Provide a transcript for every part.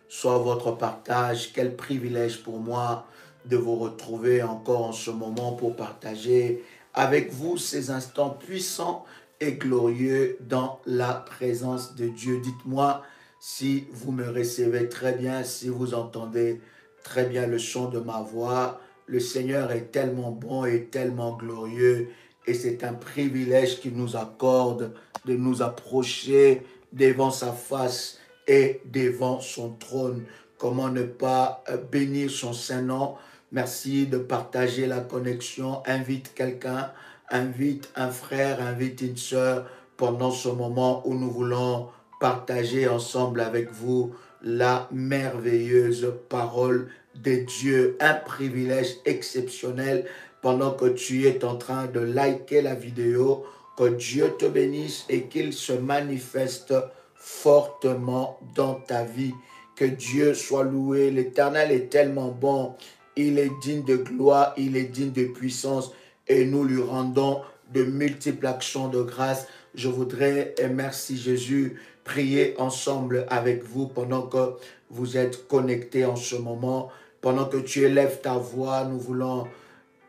soit votre partage. Quel privilège pour moi de vous retrouver encore en ce moment pour partager avec vous ces instants puissants et glorieux dans la présence de Dieu. Dites-moi si vous me recevez très bien, si vous entendez très bien le son de ma voix. Le Seigneur est tellement bon et tellement glorieux et c'est un privilège qu'il nous accorde de nous approcher devant sa face et devant son trône. Comment ne pas bénir son Saint-Nom? Merci de partager la connexion. Invite quelqu'un, invite un frère, invite une sœur pendant ce moment où nous voulons partager ensemble avec vous la merveilleuse parole de Dieu. Un privilège exceptionnel pendant que tu es en train de liker la vidéo. Que Dieu te bénisse et qu'il se manifeste fortement dans ta vie. Que Dieu soit loué. L'Éternel est tellement bon. Il est digne de gloire, il est digne de puissance et nous lui rendons de multiples actions de grâce. Je voudrais, et merci Jésus, prier ensemble avec vous pendant que vous êtes connectés en ce moment. Pendant que tu élèves ta voix, nous voulons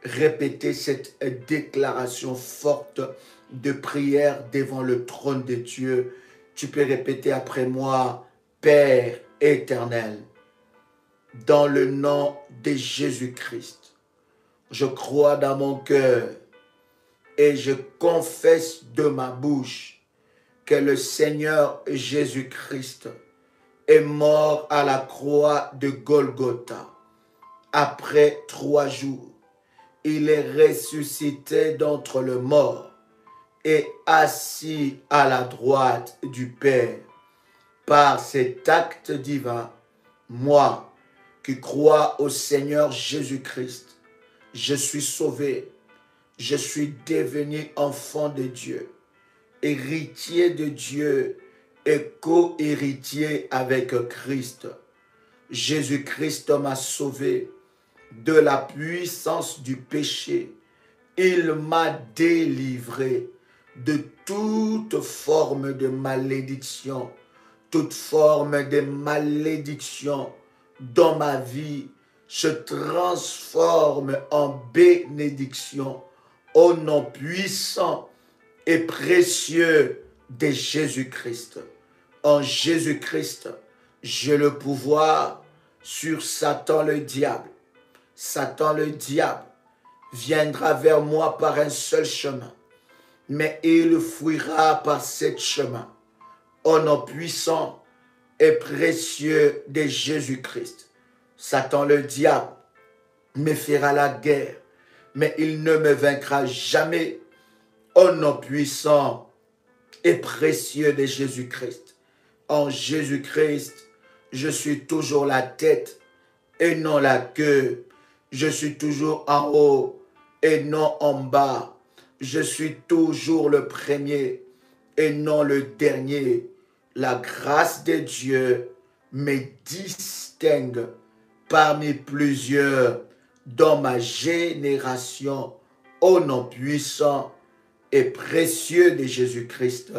répéter cette déclaration forte de prière devant le trône de Dieu. Tu peux répéter après moi: Père éternel, dans le nom de Jésus-Christ, je crois dans mon cœur et je confesse de ma bouche que le Seigneur Jésus-Christ est mort à la croix de Golgotha. Après 3 jours, il est ressuscité d'entre les morts et assis à la droite du Père. Par cet acte divin, moi qui crois au Seigneur Jésus-Christ, je suis sauvé, je suis devenu enfant de Dieu, héritier de Dieu et co-héritier avec Christ. Jésus-Christ m'a sauvé de la puissance du péché. Il m'a délivré de toute forme de malédiction. Toute forme de malédiction dans ma vie se transforme en bénédiction au nom puissant et précieux de Jésus-Christ. En Jésus-Christ, j'ai le pouvoir sur Satan le diable. Satan le diable viendra vers moi par un seul chemin, mais il fuira par 7 chemins. Au nom puissant et précieux de Jésus-Christ, Satan le diable me fera la guerre, mais il ne me vaincra jamais. Au nom puissant et précieux de Jésus-Christ. En Jésus-Christ, je suis toujours la tête et non la queue. Je suis toujours en haut et non en bas. Je suis toujours le premier et non le dernier. La grâce de Dieu me distingue parmi plusieurs dans ma génération. Au nom puissant et précieux de Jésus-Christ.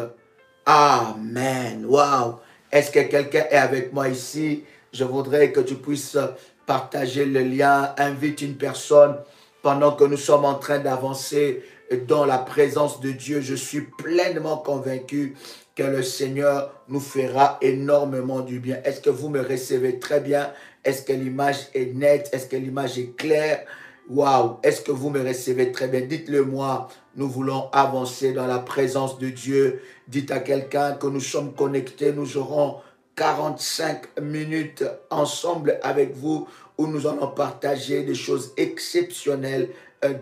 Amen. Wow. Est-ce que quelqu'un est avec moi ici? Je voudrais que tu puisses partager le lien. Invite une personne pendant que nous sommes en train d'avancer dans la présence de Dieu. Je suis pleinement convaincu que le Seigneur nous fera énormément du bien. Est-ce que vous me recevez très bien? Est-ce que l'image est nette? Est-ce que l'image est claire? Waouh! Est-ce que vous me recevez très bien? Dites-le moi. Nous voulons avancer dans la présence de Dieu. Dites à quelqu'un que nous sommes connectés. Nous aurons 45 minutes ensemble avec vous où nous allons partager des choses exceptionnelles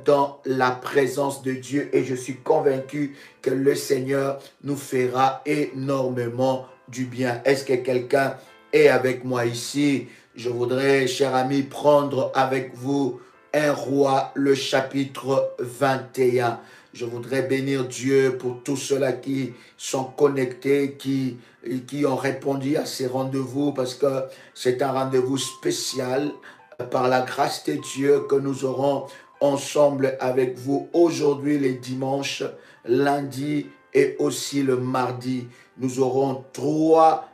dans la présence de Dieu. Et je suis convaincu que le Seigneur nous fera énormément du bien. Est-ce que quelqu'un est avec moi ici? Je voudrais, cher ami, prendre avec vous 1 Roi, le chapitre 21. Je voudrais bénir Dieu pour tous ceux-là qui sont connectés, qui ont répondu à ces rendez-vous, parce que c'est un rendez-vous spécial par la grâce de Dieu que nous aurons ensemble avec vous aujourd'hui, les dimanches, lundi et aussi le mardi. Nous aurons 3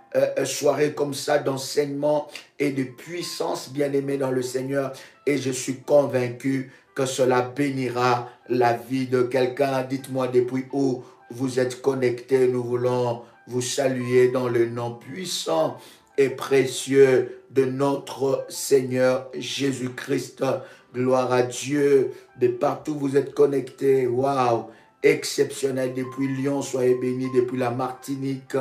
soirée comme ça d'enseignement et de puissance, bien-aimés dans le Seigneur. Et je suis convaincu que cela bénira la vie de quelqu'un. Dites-moi depuis où vous êtes connectés. Nous voulons vous saluer dans le nom puissant et précieux de notre Seigneur Jésus-Christ. Gloire à Dieu. De partout vous êtes connectés. Waouh! Exceptionnel. Depuis Lyon, soyez bénis. Depuis la Martinique,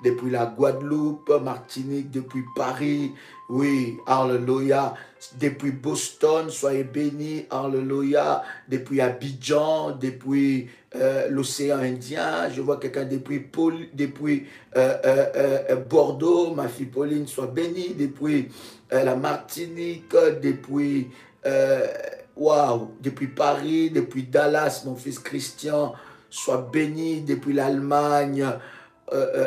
depuis la Guadeloupe, Martinique, depuis Paris. Oui, alléluia. Depuis Boston, soyez bénis. Alléluia. Depuis Abidjan, depuis l'océan Indien. Je vois quelqu'un depuis Bordeaux. Ma fille Pauline, soit bénie. Depuis la Martinique, depuis depuis Paris, depuis Dallas, mon fils Christian, soit béni. Depuis l'Allemagne,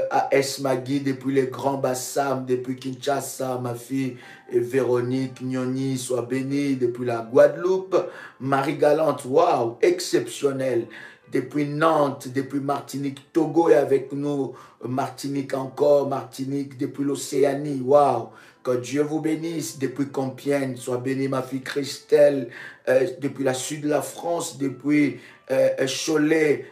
à Esmagui, depuis les Grands Bassam, depuis Kinshasa, ma fille Véronique Nyoni, soit bénie. Depuis la Guadeloupe, Marie Galante, waouh, exceptionnel. Depuis Nantes, depuis Martinique, Togo est avec nous, Martinique encore, Martinique, depuis l'Océanie, waouh. Que Dieu vous bénisse. Depuis Compiègne, soit bénie ma fille Christelle, depuis la sud de la France, depuis Cholet,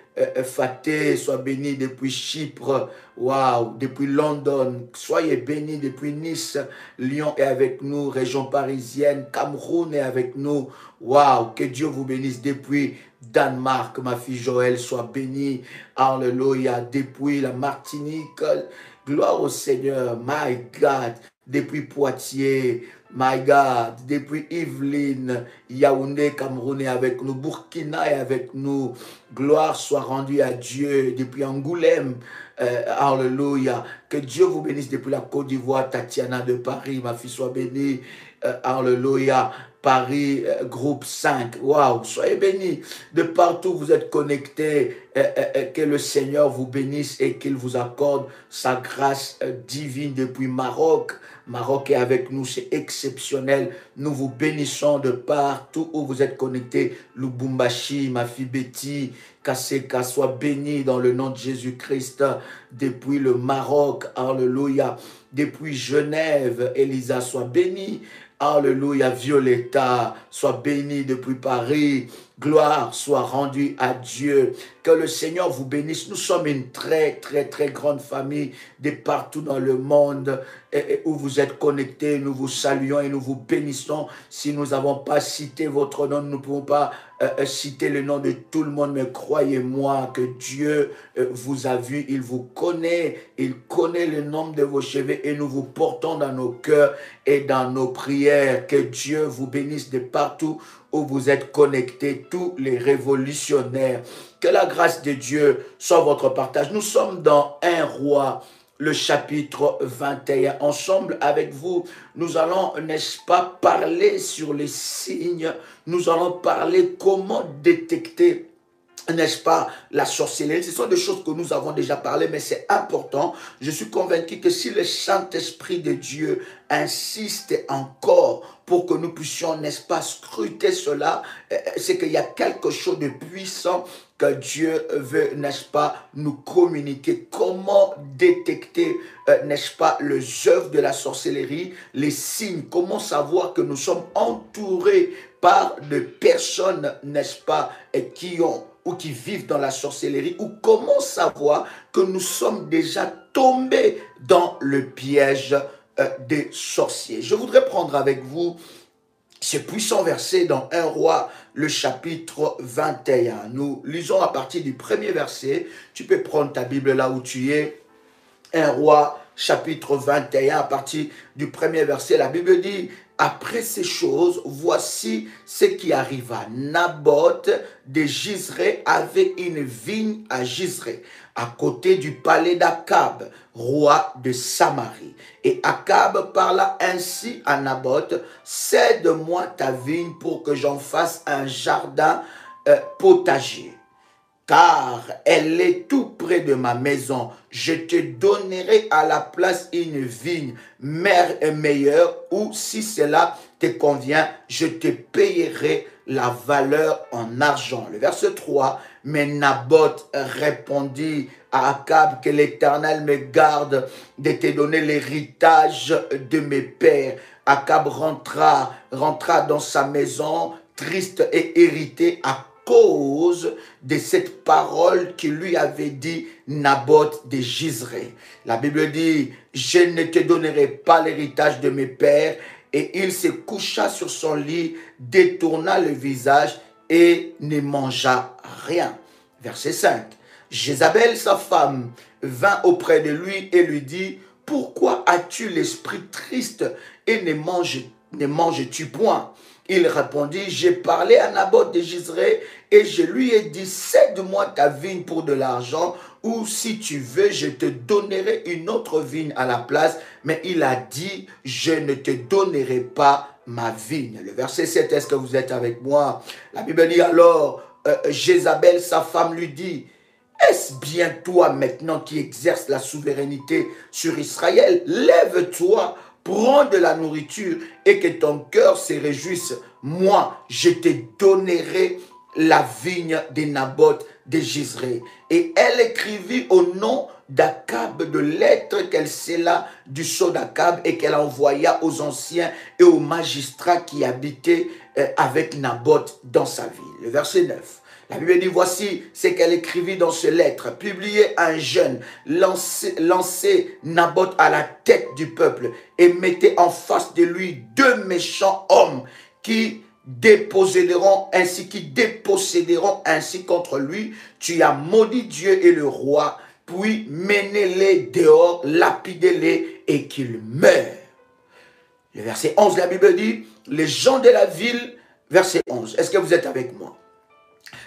Faté, soit béni depuis Chypre, waouh, depuis London, soyez bénis depuis Nice, Lyon est avec nous, région parisienne, Cameroun est avec nous, waouh, que Dieu vous bénisse depuis Danemark, ma fille Joël, soit bénie, alléluia, depuis la Martinique, gloire au Seigneur, my God, depuis Poitiers, my God, depuis Yvelines, Yaoundé, Cameroun est avec nous, Burkina est avec nous, gloire soit rendue à Dieu, depuis Angoulême, alléluia, que Dieu vous bénisse depuis la Côte d'Ivoire, Tatiana de Paris, ma fille soit bénie, alléluia, Paris, groupe 5, waouh, soyez bénis, de partout vous êtes connectés, que le Seigneur vous bénisse et qu'il vous accorde sa grâce divine depuis Maroc. Maroc est avec nous, c'est exceptionnel. Nous vous bénissons de partout où vous êtes connectés. Lubumbashi, ma fille Betty, Kaseka, soit béni dans le nom de Jésus-Christ. Depuis le Maroc, alléluia. Depuis Genève, Elisa, soit bénie. Alléluia, Violetta, soit bénie depuis Paris. Gloire soit rendue à Dieu. Que le Seigneur vous bénisse. Nous sommes une très, très, très grande famille de partout dans le monde et où vous êtes connectés. Nous vous saluons et nous vous bénissons. Si nous n'avons pas cité votre nom, nous ne pouvons pas citer le nom de tout le monde. Mais croyez-moi que Dieu vous a vu, il vous connaît. Il connaît le nombre de vos cheveux et nous vous portons dans nos cœurs et dans nos prières. Que Dieu vous bénisse de partout où vous êtes connectés, tous les révolutionnaires. Que la grâce de Dieu soit votre partage. Nous sommes dans 1 Roi, le chapitre 21. Ensemble avec vous, nous allons, n'est-ce pas, parler sur les signes. Nous allons parler comment détecter, n'est-ce pas, la sorcellerie. Ce sont des choses que nous avons déjà parlé, mais c'est important. Je suis convaincu que si le Saint-Esprit de Dieu insiste encore pour que nous puissions, n'est-ce pas, scruter cela, c'est qu'il y a quelque chose de puissant que Dieu veut, n'est-ce pas, nous communiquer. Comment détecter, n'est-ce pas, les œuvres de la sorcellerie, les signes. Comment savoir que nous sommes entourés par des personnes, n'est-ce pas, qui ont ou qui vivent dans la sorcellerie, ou comment savoir que nous sommes déjà tombés dans le piège des sorciers. Je voudrais prendre avec vous ce puissant verset dans 1 Roi, le chapitre 21. Nous lisons à partir du premier verset. Tu peux prendre ta Bible là où tu es. 1 Roi, chapitre 21, à partir du premier verset. La Bible dit: après ces choses, voici ce qui arriva. Naboth de Jizré avait une vigne à Jizré, à côté du palais d'Akab, roi de Samarie. Et Akab parla ainsi à Naboth: cède-moi ta vigne pour que j'en fasse un jardin potager. Car elle est tout près de ma maison. Je te donnerai à la place une vigne meilleure, ou si cela te convient, je te payerai la valeur en argent. Le verset 3, Mais Naboth répondit à Akab que l'Éternel me garde de te donner l'héritage de mes pères. Akab rentra dans sa maison triste et irrité à cause de cette parole qui lui avait dit Naboth de Jizré. La Bible dit, je ne te donnerai pas l'héritage de mes pères. Et il se coucha sur son lit, détourna le visage et ne mangea rien. Verset 5. Jézabel, sa femme, vint auprès de lui et lui dit, pourquoi as-tu l'esprit triste et ne manges-tu point? Il répondit, j'ai parlé à Naboth de Jizré et je lui ai dit, cède-moi ta vigne pour de l'argent, ou si tu veux, je te donnerai une autre vigne à la place. Mais il a dit, je ne te donnerai pas ma vigne. Le verset 7, est-ce que vous êtes avec moi? La Bible dit alors, Jézabel, sa femme, lui dit, est-ce bien toi maintenant qui exerces la souveraineté sur Israël? Lève-toi, prends de la nourriture et que ton cœur se réjouisse. Moi, je te donnerai la vigne de Naboth de Jizré. Et elle écrivit au nom d'Akab de lettres qu'elle scella du sceau d'Akab et qu'elle envoya aux anciens et aux magistrats qui habitaient avec Naboth dans sa ville. Le verset 9. La Bible dit, voici ce qu'elle écrivit dans ces lettres. Publiez un jeûne, lancez Naboth à la tête du peuple et mettez en face de lui deux méchants hommes qui déposséderont ainsi contre lui. Tu as maudit Dieu et le roi, puis menez-les dehors, lapidez-les et qu'ils meurent. Le verset 11, la Bible dit, les gens de la ville, verset 11, est-ce que vous êtes avec moi?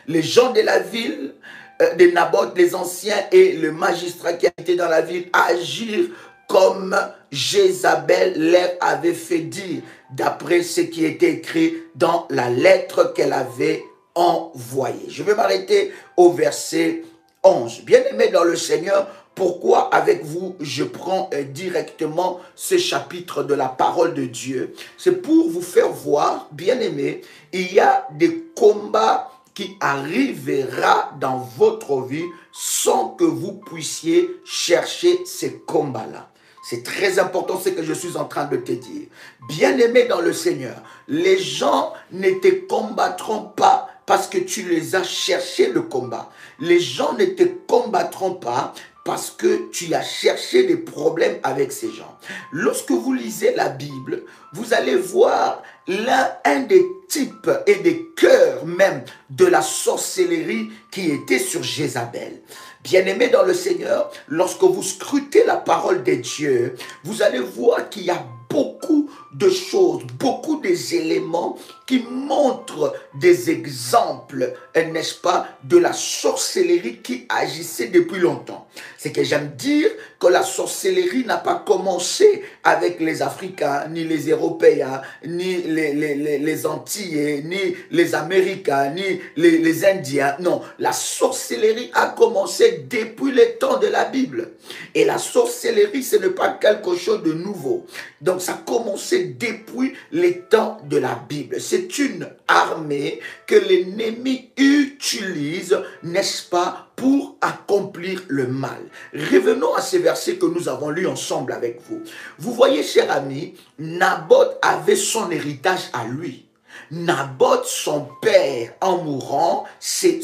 Les gens de la ville de Naboth, les anciens et le magistrat qui était dans la ville agirent comme Jézabel leur avait fait dire, d'après ce qui était écrit dans la lettre qu'elle avait envoyée. Je vais m'arrêter au verset 11. Bien-aimés dans le Seigneur, pourquoi avec vous je prends directement ce chapitre de la parole de Dieu? C'est pour vous faire voir, bien-aimés, il y a des combats qui arrivera dans votre vie sans que vous puissiez chercher ces combats-là. C'est très important ce que je suis en train de te dire. Bien-aimé dans le Seigneur, les gens ne te combattront pas parce que tu les as cherché le combat. Les gens ne te combattront pas parce que tu as cherché des problèmes avec ces gens. Lorsque vous lisez la Bible, vous allez voir un des types et des cœurs même de la sorcellerie qui était sur Jézabel. Bien-aimés dans le Seigneur, lorsque vous scrutez la parole de Dieu, vous allez voir qu'il y a beaucoup de choses, beaucoup des éléments qui montrent des exemples, n'est-ce pas, de la sorcellerie qui agissait depuis longtemps. C'est que j'aime dire que la sorcellerie n'a pas commencé avec les Africains, ni les Européens, ni les Antillais, ni les Américains, ni les Indiens. Non, la sorcellerie a commencé depuis les temps de la Bible. Et la sorcellerie, ce n'est pas quelque chose de nouveau. Donc, ça a commencé depuis les temps de la Bible. C'est une armée que l'ennemi utilise, n'est-ce pas, pour accomplir le mal. Revenons à ces versets que nous avons lus ensemble avec vous. Vous voyez, cher ami, Naboth avait son héritage à lui. Naboth, son père, en mourant, ses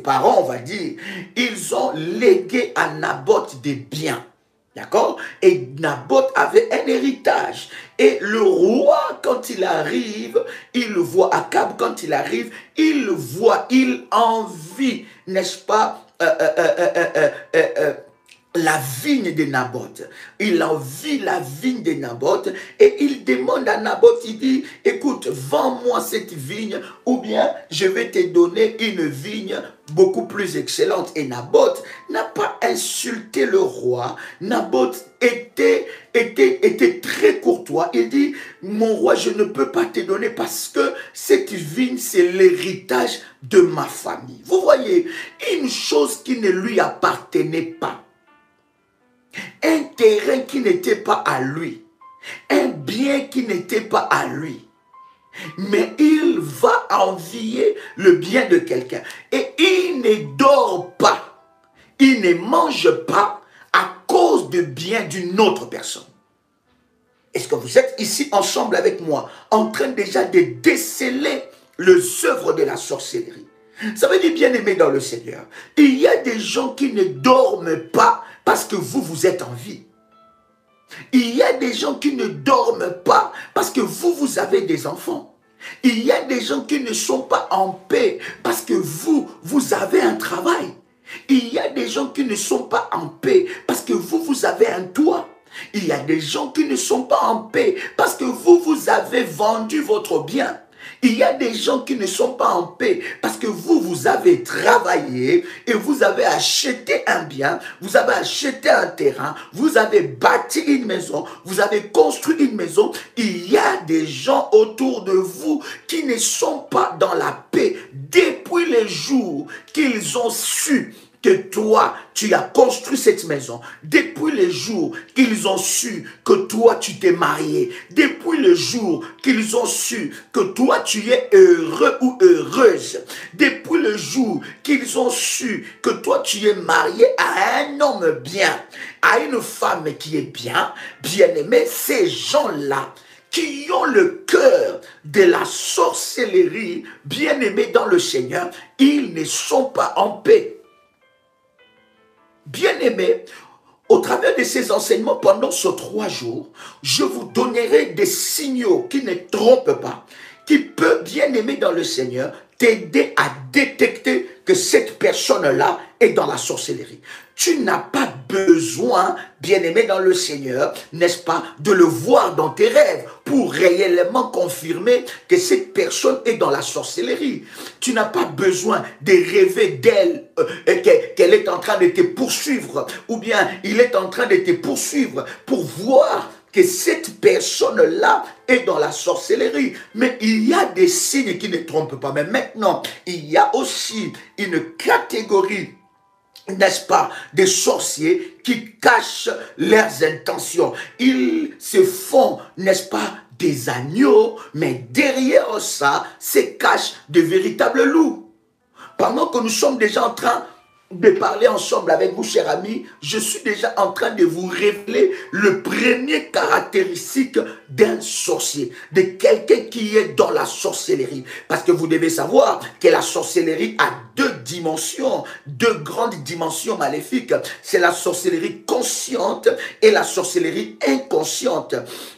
parents, on va dire, ils ont légué à Naboth des biens. D'accord? Et Naboth avait un héritage. Et le roi, quand il arrive, il voit Akab, quand il arrive, il envie, n'est-ce pas, la vigne de Naboth. Il envie la vigne de Naboth et il demande à Naboth, il dit, écoute, vends-moi cette vigne ou bien je vais te donner une vigne beaucoup plus excellente. Et Naboth n'a pas insulté le roi. Naboth était très courtois. Il dit, mon roi, je ne peux pas te donner parce que cette vigne, c'est l'héritage de ma famille. Vous voyez, une chose qui ne lui appartenait pas. Un terrain qui n'était pas à lui. Un bien qui n'était pas à lui. mais il va envier le bien de quelqu'un. Et il ne dort pas, il ne mange pas à cause du bien d'une autre personne. Est-ce que vous êtes ici ensemble avec moi, en train déjà de déceler les œuvres de la sorcellerie? Ça veut dire, bien aimé dans le Seigneur, il y a des gens qui ne dorment pas parce que vous êtes en vie. Il y a des gens qui ne dorment pas parce que vous avez des enfants. Il y a des gens qui ne sont pas en paix parce que vous avez un travail. Il y a des gens qui ne sont pas en paix parce que vous avez un toit. Il y a des gens qui ne sont pas en paix parce que vous avez vendu votre bien. Il y a des gens qui ne sont pas en paix parce que vous avez travaillé et vous avez acheté un bien, vous avez acheté un terrain, vous avez bâti une maison, vous avez construit une maison. Il y a des gens autour de vous qui ne sont pas dans la paix depuis les jours qu'ils ont su que toi, tu as construit cette maison, depuis le jour qu'ils ont su que toi, tu t'es marié, depuis le jour qu'ils ont su que toi, tu es heureux ou heureuse, depuis le jour qu'ils ont su que toi, tu es marié à un homme bien, à une femme qui est bien, bien-aimée, ces gens-là, qui ont le cœur de la sorcellerie, bien-aimés dans le Seigneur, ils ne sont pas en paix. Bien-aimés, au travers de ces enseignements pendant ces 3 jours, je vous donnerai des signaux qui ne trompent pas, qui peuvent, bien-aimés dans le Seigneur, t'aider à détecter que cette personne-là est dans la sorcellerie. Tu n'as pas besoin, bien-aimé dans le Seigneur, n'est-ce pas, de le voir dans tes rêves pour réellement confirmer que cette personne est dans la sorcellerie. Tu n'as pas besoin de rêver d'elle, qu'elle est en train de te poursuivre, ou bien il est en train de te poursuivre pour voir que cette personne-là est dans la sorcellerie. Mais il y a des signes qui ne trompent pas. Mais maintenant, il y a aussi une catégorie, n'est-ce pas, des sorciers qui cachent leurs intentions. Ils se font, n'est-ce pas, des agneaux, mais derrière ça, se cachent de véritables loups. Pendant que nous sommes déjà en train de parler ensemble avec vous, chers amis, je suis déjà en train de vous révéler le premier caractéristique d'un sorcier, de quelqu'un qui est dans la sorcellerie. Parce que vous devez savoir que la sorcellerie a 2 dimensions, 2 grandes dimensions maléfiques. C'est la sorcellerie consciente et la sorcellerie inconsciente.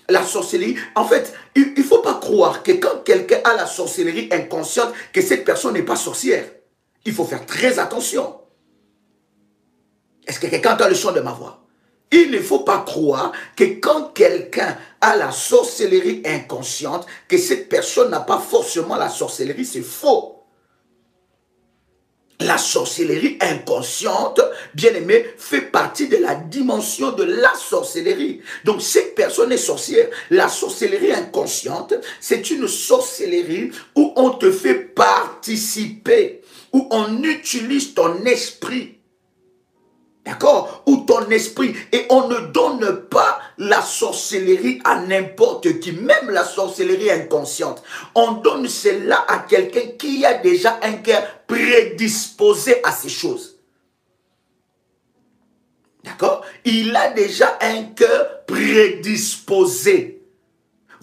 La sorcellerie, en fait, il ne faut pas croire que quand quelqu'un a la sorcellerie inconsciente, que cette personne n'est pas sorcière. Il faut faire très attention. Est-ce que quelqu'un entend le son de ma voix? Il ne faut pas croire que quand quelqu'un a la sorcellerie inconsciente, que cette personne n'a pas forcément la sorcellerie, c'est faux. La sorcellerie inconsciente, bien aimé, fait partie de la dimension de la sorcellerie. Donc cette personne est sorcière. La sorcellerie inconsciente, c'est une sorcellerie où on te fait participer, où on utilise ton esprit. D'accord? Ou ton esprit. Et on ne donne pas la sorcellerie à n'importe qui. Même la sorcellerie inconsciente. On donne cela à quelqu'un qui a déjà un cœur prédisposé à ces choses. D'accord? Il a déjà un cœur prédisposé.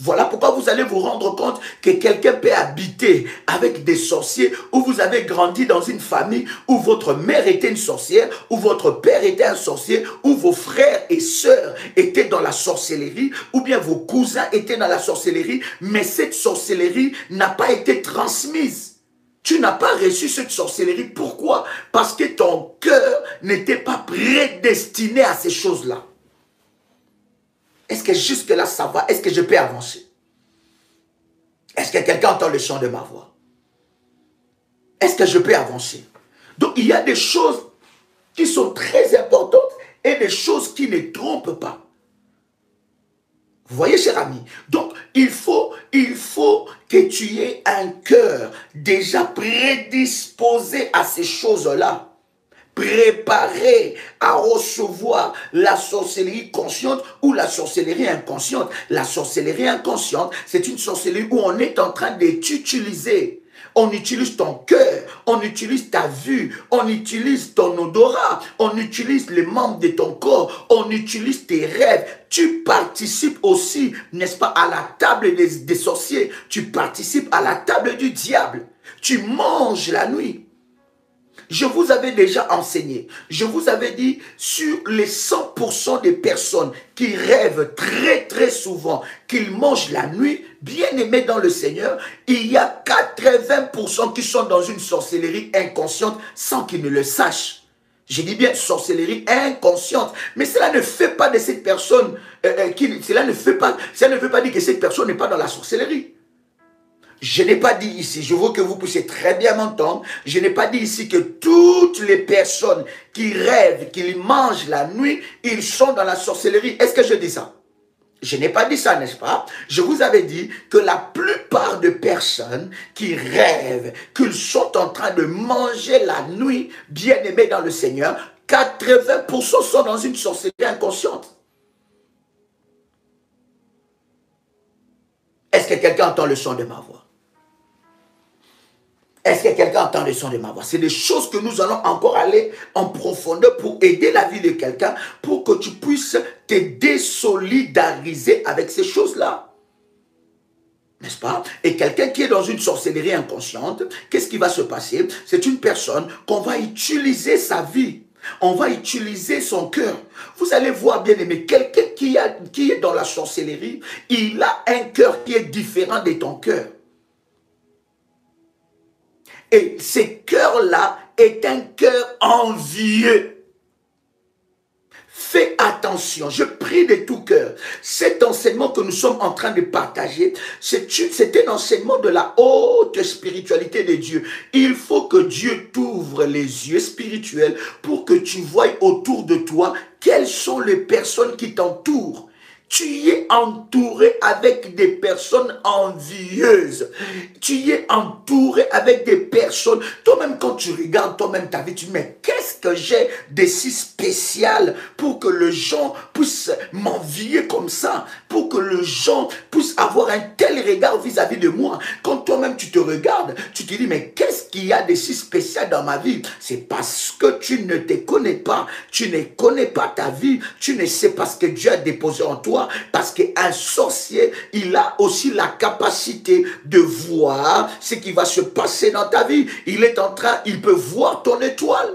Voilà pourquoi vous allez vous rendre compte que quelqu'un peut habiter avec des sorciers, ou vous avez grandi dans une famille où votre mère était une sorcière, où votre père était un sorcier, où vos frères et sœurs étaient dans la sorcellerie, ou bien vos cousins étaient dans la sorcellerie, mais cette sorcellerie n'a pas été transmise. Tu n'as pas reçu cette sorcellerie. Pourquoi? Parce que ton cœur n'était pas prédestiné à ces choses-là. Est-ce que jusque-là, ça va? Est-ce que je peux avancer? Est-ce que quelqu'un entend le son de ma voix? Est-ce que je peux avancer? Donc, il y a des choses qui sont très importantes et des choses qui ne trompent pas. Vous voyez, cher ami? Donc, il faut que tu aies un cœur déjà prédisposé à ces choses-là. préparé à recevoir la sorcellerie consciente ou la sorcellerie inconsciente. La sorcellerie inconsciente, c'est une sorcellerie où on est en train de t'utiliser. On utilise ton cœur, on utilise ta vue, on utilise ton odorat, on utilise les membres de ton corps, on utilise tes rêves. Tu participes aussi, n'est-ce pas, à la table des sorciers. Tu participes à la table du diable. Tu manges la nuit. Je vous avais déjà enseigné, je vous avais dit, sur les 100% des personnes qui rêvent très souvent qu'ils mangent la nuit, bien aimés dans le Seigneur, il y a 80% qui sont dans une sorcellerie inconsciente sans qu'ils ne le sachent. Je dis bien sorcellerie inconsciente, mais cela ne fait pas de cette personne, cela ne veut pas dire que cette personne n'est pas dans la sorcellerie. Je n'ai pas dit ici, je veux que vous puissiez très bien m'entendre, je n'ai pas dit ici que toutes les personnes qui rêvent, qu'ils mangent la nuit, ils sont dans la sorcellerie. Est-ce que je dis ça? Je n'ai pas dit ça, n'est-ce pas? Je vous avais dit que la plupart de personnes qui rêvent qu'ils sont en train de manger la nuit, bien aimés dans le Seigneur, 80% sont dans une sorcellerie inconsciente. Est-ce que quelqu'un entend le son de ma voix? Est-ce que quelqu'un entend le son de ma voix? C'est des choses que nous allons encore aller en profondeur pour aider la vie de quelqu'un, pour que tu puisses te désolidariser avec ces choses-là. N'est-ce pas? Et quelqu'un qui est dans une sorcellerie inconsciente, qu'est-ce qui va se passer? C'est une personne qu'on va utiliser sa vie. On va utiliser son cœur. Vous allez voir, bien aimé, quelqu'un qui est dans la sorcellerie, il a un cœur qui est différent de ton cœur. Et ce cœur-là est un cœur envieux. Fais attention, je prie de tout cœur. Cet enseignement que nous sommes en train de partager, c'est un enseignement de la haute spiritualité de Dieu. Il faut que Dieu t'ouvre les yeux spirituels pour que tu voies autour de toi quelles sont les personnes qui t'entourent. Tu es entouré avec des personnes envieuses. Tu es entouré avec des personnes. Toi-même, quand tu regardes toi-même ta vie, tu dis, mais qu'est-ce que j'ai de si spécial pour que les gens puissent m'envier comme ça, pour que les gens puissent avoir un tel regard vis-à-vis de moi. Quand toi-même tu te regardes, tu te dis, mais qu'est-ce qu'il y a de si spécial dans ma vie? C'est parce que tu ne te connais pas. Tu ne connais pas ta vie. Tu ne sais pas ce que Dieu a déposé en toi. Parce qu'un sorcier, il a aussi la capacité de voir ce qui va se passer dans ta vie. Il peut voir ton étoile.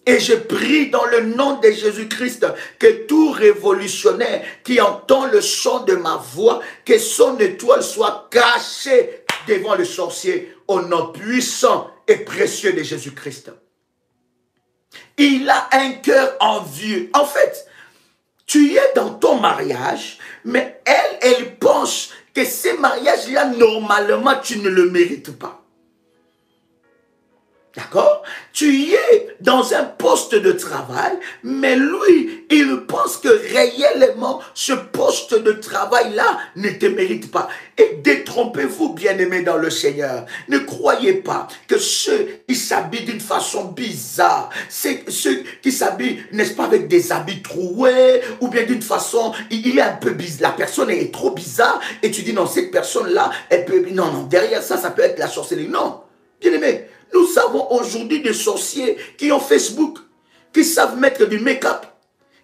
Et je prie dans le nom de Jésus-Christ que tout révolutionnaire qui entend le son de ma voix, que son étoile soit cachée devant le sorcier au nom puissant et précieux de Jésus-Christ. Il a un cœur envieux. En fait, tu es dans ton mariage, mais elle pense que ce mariage-là, normalement, tu ne le mérites pas. D'accord? Tu es dans un poste de travail, mais lui, il pense que réellement, ce poste de travail-là ne te mérite pas. Et détrompez-vous, bien-aimés dans le Seigneur. Ne croyez pas que ceux qui s'habillent d'une façon bizarre, c'est ceux qui s'habillent, n'est-ce pas, avec des habits troués, ou bien d'une façon, il est un peu bizarre, la personne est trop bizarre, et tu dis, non, cette personne-là, elle peut, non, derrière ça, ça peut être la sorcellerie. Non, bien-aimés. Nous avons aujourd'hui des sorciers qui ont Facebook, qui savent mettre du make-up,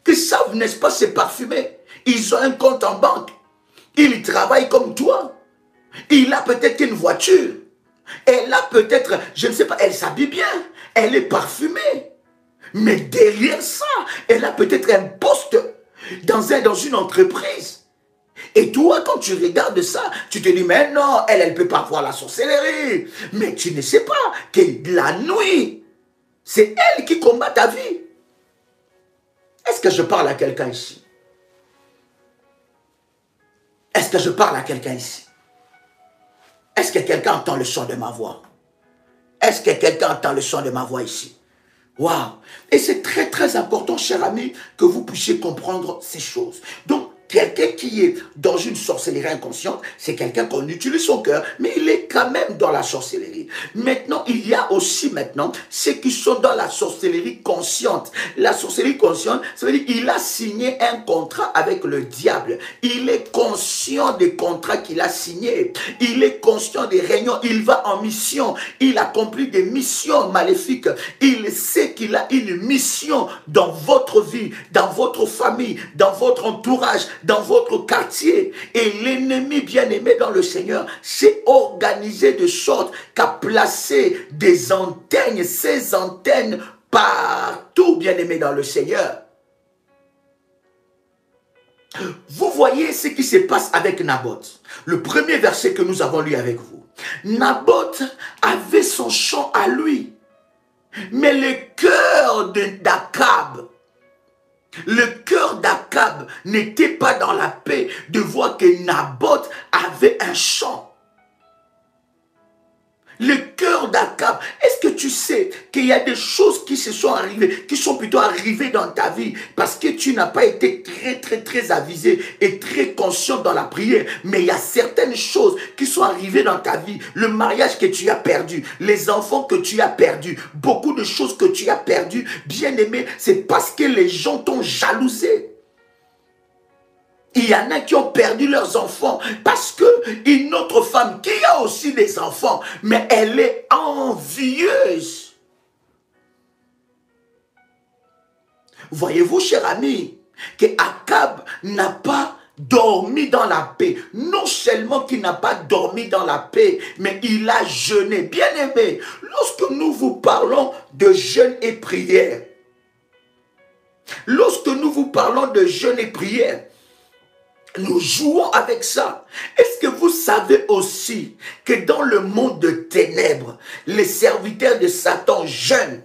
qui savent, n'est-ce pas, se parfumer. Ils ont un compte en banque. Ils travaillent comme toi. Il a peut-être une voiture. Elle a peut-être, je ne sais pas, elle s'habille bien. Elle est parfumée. Mais derrière ça, elle a peut-être un poste dans une entreprise. Et toi, quand tu regardes ça, tu te dis, mais non, elle ne peut pas voir la sorcellerie. Mais tu ne sais pas que la nuit, c'est elle qui combat ta vie. Est-ce que je parle à quelqu'un ici? Est-ce que je parle à quelqu'un ici? Est-ce que quelqu'un entend le son de ma voix? Est-ce que quelqu'un entend le son de ma voix ici? Waouh! Et c'est très important, cher ami, que vous puissiez comprendre ces choses. Donc, Quelqu'un qui est dans une sorcellerie inconsciente, c'est quelqu'un qu'on utilise son cœur, mais il est quand même dans la sorcellerie. Maintenant, il y a aussi maintenant ceux qui sont dans la sorcellerie consciente. La sorcellerie consciente, ça veut dire qu'il a signé un contrat avec le diable. Il est conscient des contrats qu'il a signés. Il est conscient des réunions. Il va en mission. Il accomplit des missions maléfiques. Il sait qu'il a une mission dans votre vie, dans votre famille, dans votre entourage, dans votre quartier. Et l'ennemi bien-aimé dans le Seigneur s'est organisé de sorte qu'à placer des antennes, ces antennes partout, bien-aimé dans le Seigneur. Vous voyez ce qui se passe avec Naboth. Le premier verset que nous avons lu avec vous. Naboth avait son champ à lui. Mais le cœur d'Akab, n'était pas dans la paix de voir que Naboth avait un champ. Le cœur d'Akab, est-ce que tu sais qu'il y a des choses qui se sont arrivées, qui sont plutôt arrivées dans ta vie parce que tu n'as pas été très avisé et très conscient dans la prière, mais il y a certaines choses qui sont arrivées dans ta vie, le mariage que tu as perdu, les enfants que tu as perdus, beaucoup de choses que tu as perdues, bien aimé, c'est parce que les gens t'ont jalousé. Il y en a qui ont perdu leurs enfants parce qu'une autre femme qui a aussi des enfants, mais elle est envieuse. Voyez-vous, cher ami, que Akab n'a pas dormi dans la paix. Non seulement qu'il n'a pas dormi dans la paix, mais il a jeûné. Bien aimé, lorsque nous vous parlons de jeûne et prière, nous jouons avec ça. Est-ce que vous savez aussi que dans le monde de ténèbres, les serviteurs de Satan jeûnent?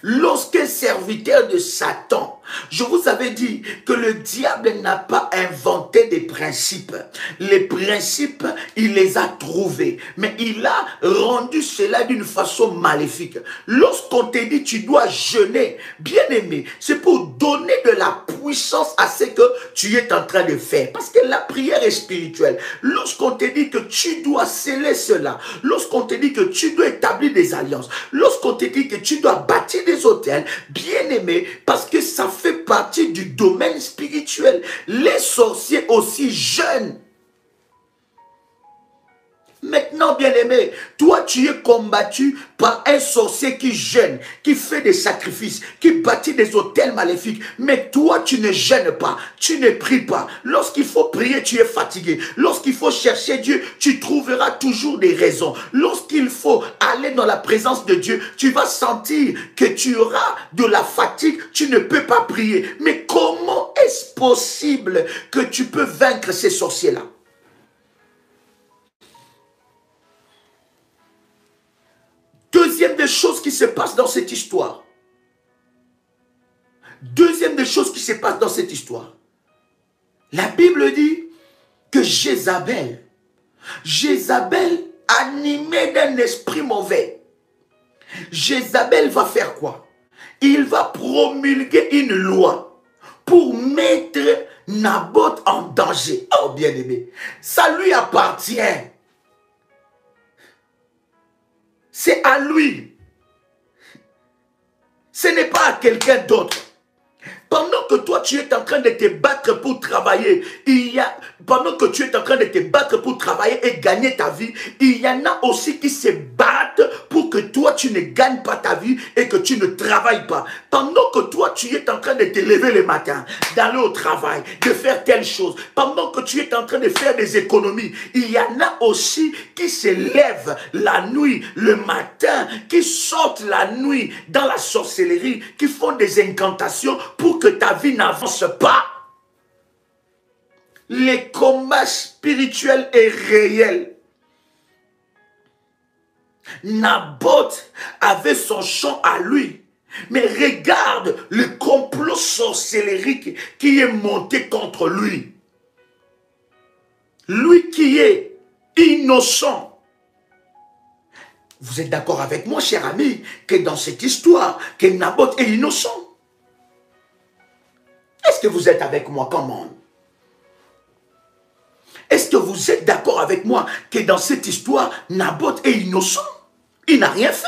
Lorsqu'un serviteur de Satan, je vous avais dit que le diable n'a pas inventé des principes. Les principes, il les a trouvés, mais il a rendu cela d'une façon maléfique. Lorsqu'on te dit tu dois jeûner, bien aimé, c'est pour donner de la puissance à ce que tu es en train de faire. Parce que la prière est spirituelle. Lorsqu'on te dit que tu dois sceller cela, lorsqu'on te dit que tu dois établir des alliances, lorsqu'on te dit que tu dois bâtir des hôtels, bien aimé, parce que ça fait partie du domaine spirituel. Les sorciers aussi jeûnent. Maintenant, bien-aimé, toi, tu es combattu par un sorcier qui jeûne, qui fait des sacrifices, qui bâtit des hôtels maléfiques. Mais toi, tu ne jeûnes pas, tu ne pries pas. Lorsqu'il faut prier, tu es fatigué. Lorsqu'il faut chercher Dieu, tu trouveras toujours des raisons. Lorsqu'il faut aller dans la présence de Dieu, tu vas sentir que tu auras de la fatigue, tu ne peux pas prier. Mais comment est-ce possible que tu peux vaincre ces sorciers-là? Deuxième des choses qui se passe dans cette histoire. La Bible dit que Jézabel, animée d'un esprit mauvais, Jézabel va faire quoi? Il va promulguer une loi pour mettre Naboth en danger. Oh bien-aimé, ça lui appartient. C'est à lui. Ce n'est pas à quelqu'un d'autre. Pendant que toi, tu es en train de te battre pour travailler, pendant que tu es en train de te battre pour travailler et gagner ta vie, il y en a aussi qui se battent pour que toi, tu ne gagnes pas ta vie et que tu ne travailles pas. Pendant que toi, tu es en train de te lever le matin, d'aller au travail, de faire telle chose, pendant que tu es en train de faire des économies, il y en a aussi qui se lèvent la nuit, le matin, qui sortent la nuit dans la sorcellerie, qui font des incantations pour que ta vie n'avance pas. Le combat spirituel est réel. Naboth avait son champ à lui. Mais regarde le complot sorcellerique qui est monté contre lui. Lui qui est innocent. Vous êtes d'accord avec moi, cher ami, que dans cette histoire, que Naboth est innocent? Est-ce que vous êtes avec moi? Comment? Est-ce que vous êtes d'accord avec moi que dans cette histoire, Naboth est innocent? Il n'a rien fait.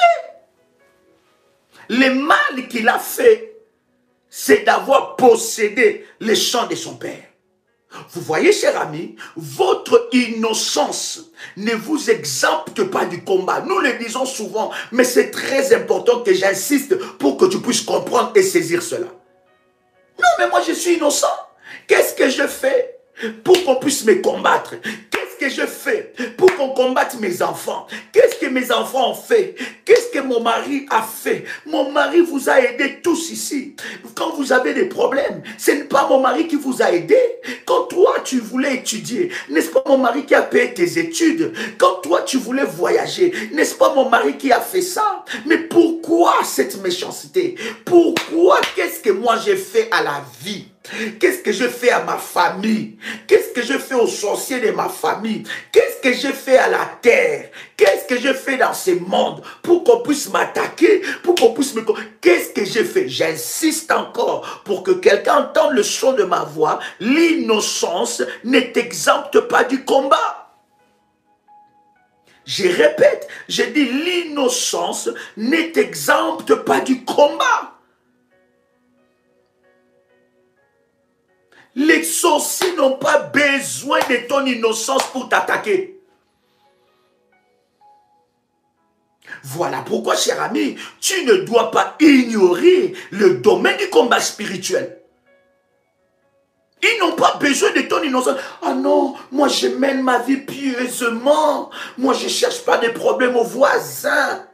Le mal qu'il a fait, c'est d'avoir possédé les champs de son père. Vous voyez, cher ami, votre innocence ne vous exempte pas du combat. Nous le disons souvent, mais c'est très important que j'insiste pour que tu puisses comprendre et saisir cela. Non, mais moi je suis innocent. Qu'est-ce que je fais pour qu'on puisse me combattre? Qu'est-ce que je fais pour qu'on combatte mes enfants? Qu'est-ce que mes enfants ont fait? Qu'est-ce que mon mari a fait? Mon mari vous a aidé tous ici. Quand vous avez des problèmes, ce n'est pas mon mari qui vous a aidé. Quand toi, tu voulais étudier, n'est-ce pas mon mari qui a payé tes études? Quand toi, tu voulais voyager, n'est-ce pas mon mari qui a fait ça? Mais pourquoi cette méchanceté? Pourquoi? Qu'est-ce que moi j'ai fait à la vie? Qu'est-ce que je fais à ma famille? Qu'est-ce que je fais aux sorciers de ma famille? Qu'est-ce que je fais à la terre? Qu'est-ce que je fais dans ce monde pour qu'on puisse m'attaquer, pour qu'on puisse me... Qu'est-ce que je fais? J'insiste encore pour que quelqu'un entende le son de ma voix. L'innocence ne t'exempte pas du combat. Je répète, je dis l'innocence ne t'exempte pas du combat. Les sorciers n'ont pas besoin de ton innocence pour t'attaquer. Voilà pourquoi, cher ami, tu ne dois pas ignorer le domaine du combat spirituel. Ils n'ont pas besoin de ton innocence. Ah non, moi je mène ma vie pieusement. Moi je ne cherche pas de problèmes aux voisins.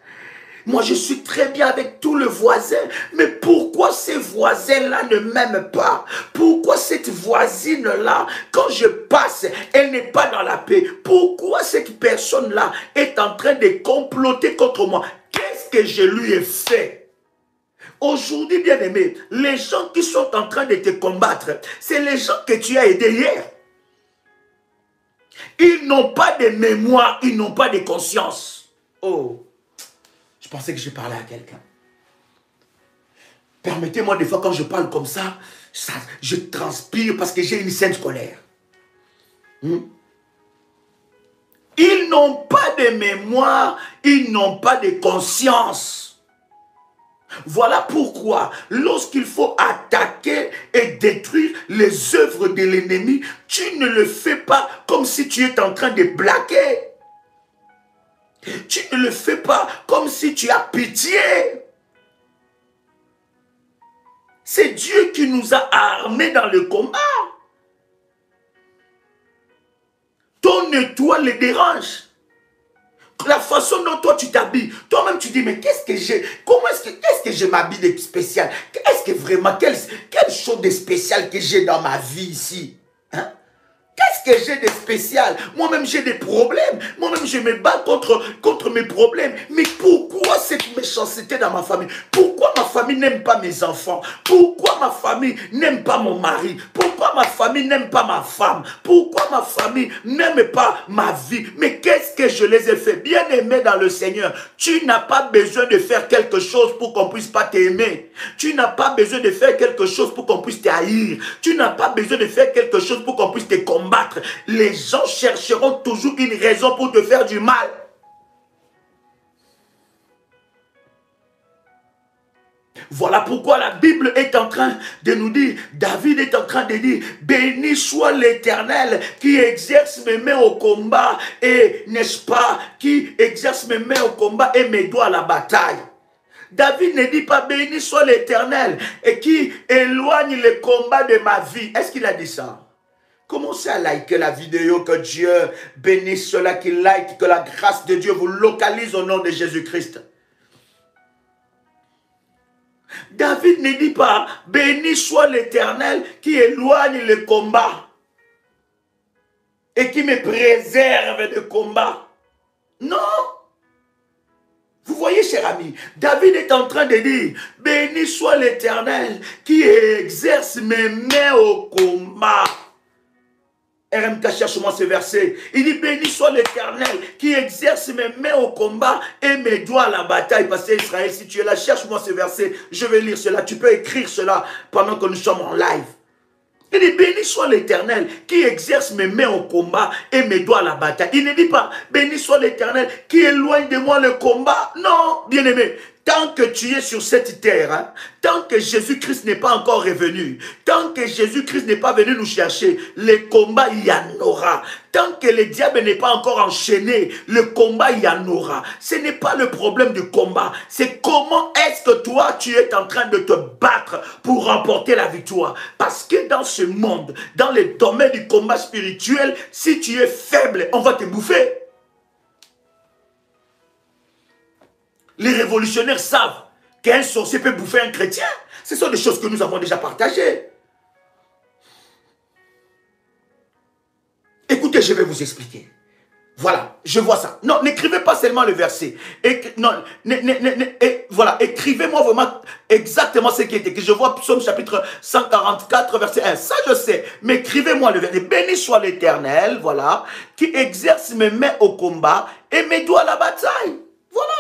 Moi, je suis très bien avec tous les voisins. Mais pourquoi ces voisins-là ne m'aiment pas? Pourquoi cette voisine-là, quand je passe, elle n'est pas dans la paix? Pourquoi cette personne-là est en train de comploter contre moi? Qu'est-ce que je lui ai fait? Aujourd'hui, bien-aimé, les gens qui sont en train de te combattre, c'est les gens que tu as aidés hier. Ils n'ont pas de mémoire, ils n'ont pas de conscience. Oh! Je pensais que je parlais à quelqu'un. Permettez-moi des fois quand je parle comme ça, je transpire parce que j'ai une sainte colère. Ils n'ont pas de mémoire, ils n'ont pas de conscience. Voilà pourquoi, lorsqu'il faut attaquer et détruire les œuvres de l'ennemi, tu ne le fais pas comme si tu es en train de blaguer. Tu ne le fais pas comme si tu as pitié. C'est Dieu qui nous a armés dans le combat. Ton étoile les dérange. La façon dont toi tu t'habilles, toi-même tu dis, mais qu'est-ce que j'ai? Comment qu'est-ce que je m'habille de spécial? Est-ce que vraiment, quelle chose de spécial que j'ai dans ma vie ici? Hein? Qu'est-ce que j'ai de spécial? Moi-même, j'ai des problèmes. Moi-même, je me bats contre mes problèmes. Mais pourquoi cette méchanceté dans ma famille? Pourquoi ma famille n'aime pas mes enfants? Pourquoi ma famille n'aime pas mon mari? Pourquoi ma famille n'aime pas ma femme? Pourquoi ma famille n'aime pas ma vie? Mais qu'est-ce que je les ai fait? Bien-aimé dans le Seigneur, tu n'as pas besoin de faire quelque chose pour qu'on puisse pas t'aimer. Tu n'as pas besoin de faire quelque chose pour qu'on puisse te haïr. Tu n'as pas besoin de faire quelque chose pour qu'on puisse te combattre. Les gens chercheront toujours une raison pour te faire du mal. Voilà pourquoi la Bible est en train de nous dire, David est en train de dire, béni soit l'Éternel qui exerce mes mains au combat et, n'est-ce pas, qui exerce mes mains au combat et mes doigts à la bataille. David ne dit pas béni soit l'Éternel et qui éloigne le combat de ma vie. Est-ce qu'il a dit ça? Commencez à liker la vidéo, que Dieu bénisse ceux-là qui like, que la grâce de Dieu vous localise au nom de Jésus-Christ. David ne dit pas, béni soit l'Éternel qui éloigne le combat et qui me préserve de combat. Non. Vous voyez, cher ami, David est en train de dire, béni soit l'Éternel qui exerce mes mains au combat. RMK, cherche-moi ce verset. Il dit, béni soit l'Éternel qui exerce mes mains au combat et mes doigts à la bataille. Pasteur Israël, si tu es là, cherche-moi ce verset. Je vais lire cela. Tu peux écrire cela pendant que nous sommes en live. Il dit, béni soit l'Éternel qui exerce mes mains au combat et mes doigts à la bataille. Il ne dit pas, béni soit l'Éternel qui éloigne de moi le combat. Non, bien-aimé, tant que tu es sur cette terre, hein, tant que Jésus-Christ n'est pas encore revenu, tant que Jésus-Christ n'est pas venu nous chercher, le combat, il y en aura. Tant que le diable n'est pas encore enchaîné, le combat, il y en aura. Ce n'est pas le problème du combat. C'est comment est-ce que toi, tu es en train de te battre pour remporter la victoire. Parce que dans ce monde, dans le domaine du combat spirituel, si tu es faible, on va te bouffer. Les révolutionnaires savent qu'un sorcier peut bouffer un chrétien. Ce sont des choses que nous avons déjà partagées. Écoutez, je vais vous expliquer. Voilà, je vois ça. Non, n'écrivez pas seulement le verset. Voilà, écrivez-moi vraiment exactement ce qui est écrit. Je vois Psaume chapitre 144, verset 1. Ça, je sais. Mais écrivez-moi le verset. Béni soit l'Éternel, voilà, qui exerce mes mains au combat et mes doigts à la bataille. Voilà.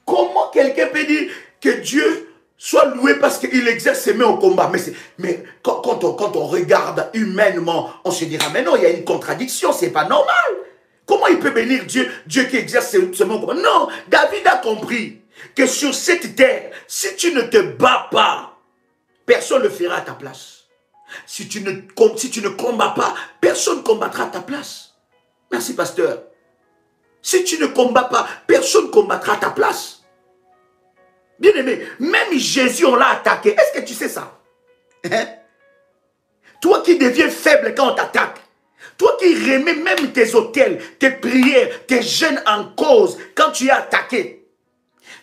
Comment quelqu'un peut dire que Dieu soit loué parce qu'il exerce ses mains au combat? Mais quand on regarde humainement, on se dira, mais non, il y a une contradiction, c'est pas normal. Comment il peut bénir Dieu, Dieu qui exerce ses mains au combat? Non, David a compris que sur cette terre, si tu ne te bats pas, personne ne le fera à ta place. Si tu ne combats pas, personne ne combattra à ta place. Merci, pasteur. Si tu ne combats pas, personne ne combattra à ta place. Bien aimé, même Jésus, on l'a attaqué. Est-ce que tu sais ça? Hein? Toi qui deviens faible quand on t'attaque. Toi qui remets même tes autels, tes prières, tes jeûnes en cause quand tu es attaqué.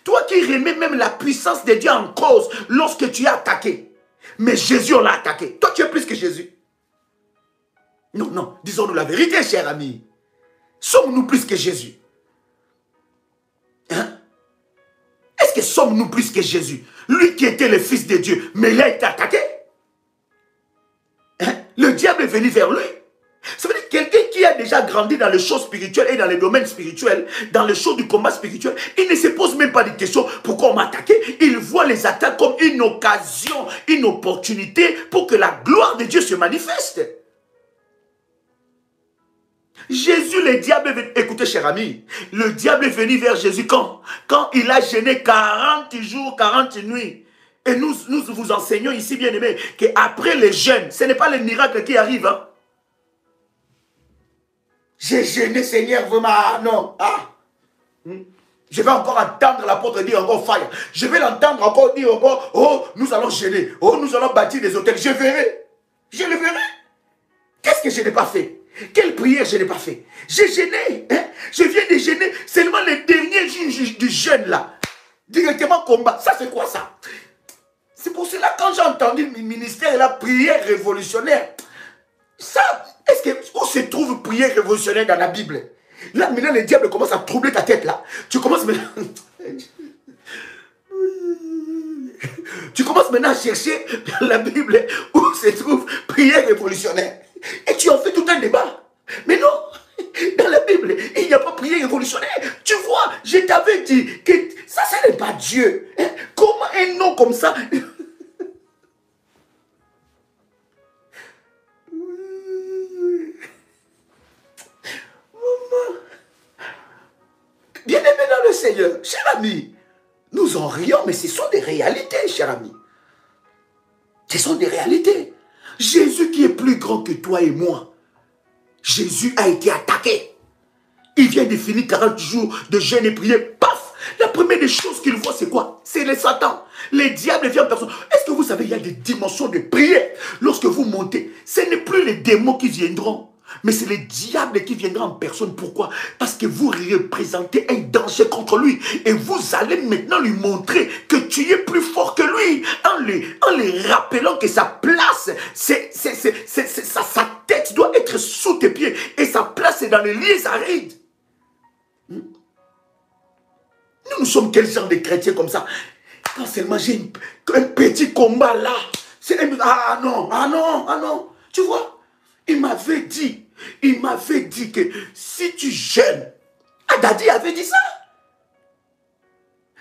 Toi qui remets même la puissance de Dieu en cause lorsque tu es attaqué. Mais Jésus, on l'a attaqué. Toi, tu es plus que Jésus. Non, non, disons-nous la vérité, cher ami. Sommes-nous plus que Jésus? Hein? Est-ce que sommes-nous plus que Jésus? Lui qui était le Fils de Dieu, mais il a été attaqué. Hein? Le diable est venu vers lui. Ça veut dire quelqu'un qui a déjà grandi dans les choses spirituelles et dans les domaines spirituels, dans les choses du combat spirituel, il ne se pose même pas de questions pourquoi on m'a attaqué. Il voit les attaques comme une occasion, une opportunité pour que la gloire de Dieu se manifeste. Jésus, le diable est venu. Écoutez, cher ami, le diable est venu vers Jésus quand il a jeûné 40 jours, 40 nuits. Et nous vous enseignons ici, bien aimé, qu'après le jeûne, ce n'est pas le miracle qui arrive. Hein? J'ai jeûné, Seigneur, vraiment, non. Ah. Je vais encore entendre l'apôtre dire encore fire. Je vais l'entendre encore dire encore, oh, nous allons jeûner. Oh, nous allons bâtir des hôtels. Je verrai. Je le verrai. Qu'est-ce que je n'ai pas fait? Quelle prière je n'ai pas fait? J'ai jeûné. Hein? Je viens de jeûner seulement les derniers jours du jeûne là. Directement combat. Ça c'est quoi ça? C'est pour cela quand j'ai entendu le ministère et la prière révolutionnaire. Ça, est-ce que où se trouve prière révolutionnaire dans la Bible? Là maintenant le diable commence à troubler ta tête là. Tu commences maintenant... Tu commences maintenant à chercher dans la Bible où se trouve prière révolutionnaire. Et tu en fais tout un débat. Mais non, dans la Bible, il n'y a pas prière révolutionnaire. Tu vois, je t'avais dit que ça, ce n'est pas Dieu. Hein? Comment un nom comme ça? Bien aimé dans le Seigneur, cher ami, nous en rions, mais ce sont des réalités, cher ami. Ce sont des réalités. Jésus qui est plus grand que toi et moi, Jésus a été attaqué. Il vient de finir 40 jours de jeûne et prière. Paf! La première des choses qu'il voit, c'est quoi? C'est le Satan. Le diable vient en personne. Est-ce que vous savez, il y a des dimensions de prière. Lorsque vous montez, ce n'est plus les démons qui viendront. Mais c'est le diable qui viendra en personne. Pourquoi? Parce que vous représentez un danger contre lui. Et vous allez maintenant lui montrer que tu es plus fort que lui. En lui rappelant que sa place, sa tête doit être sous tes pieds. Et sa place est dans les lieux arides. Nous sommes quel genre de chrétiens comme ça? Quand seulement j'ai un petit combat là. Ah non, ah non, ah non. Tu vois? Il m'avait dit que si tu jeûnes, Adadi avait dit ça.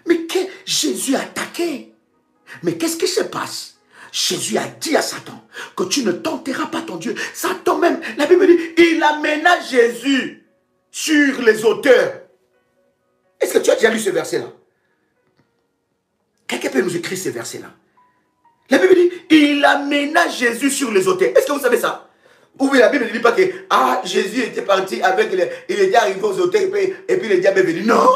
Mais que Jésus a attaqué. Mais qu'est-ce qui se passe? Jésus a dit à Satan que tu ne tenteras pas ton Dieu. Satan même, la Bible dit, il amena Jésus sur les auteurs. Est-ce que tu as déjà lu ce verset-là? Quelqu'un peut nous écrire ce verset-là? La Bible dit, il amena Jésus sur les auteurs. Est-ce que vous savez ça? Ou bien la Bible ne dit pas que Jésus était parti avec il était arrivé aux auteurs et puis le diable est venu. Non!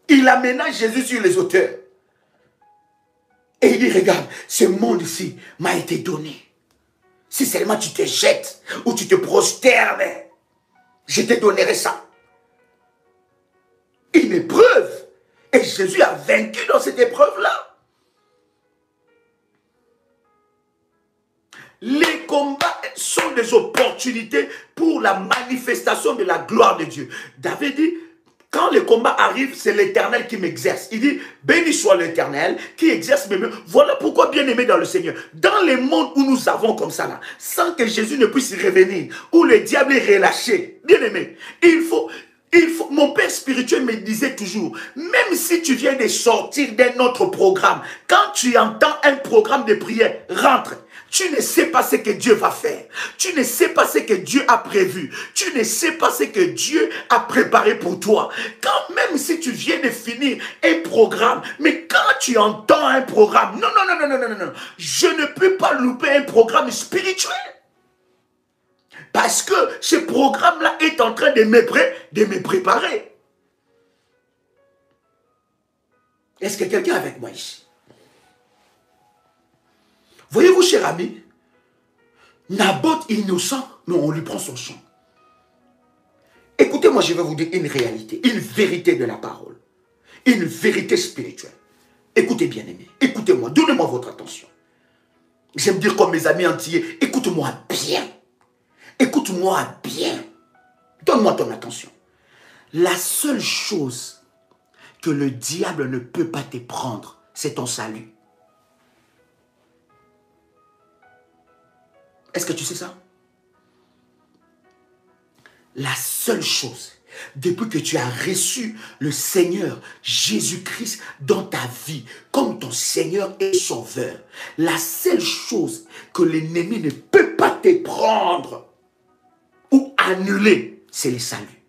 Il amena Jésus sur les auteurs. Et il dit, regarde, ce monde ici m'a été donné. Si seulement tu te jettes ou tu te prosternes, je te donnerai ça. Une épreuve. Et Jésus a vaincu dans cette épreuve-là. Les combats sont des opportunités pour la manifestation de la gloire de Dieu. David dit, quand le combat arrive, c'est l'Éternel qui m'exerce. Il dit, béni soit l'Éternel qui exerce mes mains. Voilà pourquoi, bien aimé dans le Seigneur, dans les mondes où nous avons comme ça, là, sans que Jésus ne puisse revenir, où le diable est relâché, bien aimé, mon père spirituel me disait toujours, même si tu viens de sortir d'un autre programme, quand tu entends un programme de prière, rentre. Tu ne sais pas ce que Dieu va faire. Tu ne sais pas ce que Dieu a prévu. Tu ne sais pas ce que Dieu a préparé pour toi. Quand même si tu viens de finir un programme, mais quand tu entends un programme, non, je ne peux pas louper un programme spirituel. Parce que ce programme-là est en train de me préparer. Est-ce que quelqu'un est avec moi ici? Voyez-vous, cher ami, Naboth innocent, mais on lui prend son champ. Écoutez-moi, je vais vous dire une réalité, une vérité de la parole, une vérité spirituelle. Écoutez bien aimé, écoutez-moi, donnez-moi votre attention. J'aime dire comme mes amis entiers, écoute-moi bien. Écoute-moi bien. Donne-moi ton attention. La seule chose que le diable ne peut pas te prendre, c'est ton salut. Est-ce que tu sais ça? La seule chose, depuis que tu as reçu le Seigneur Jésus-Christ dans ta vie, comme ton Seigneur et Sauveur, la seule chose que l'ennemi ne peut pas te prendre ou annuler, c'est le salut.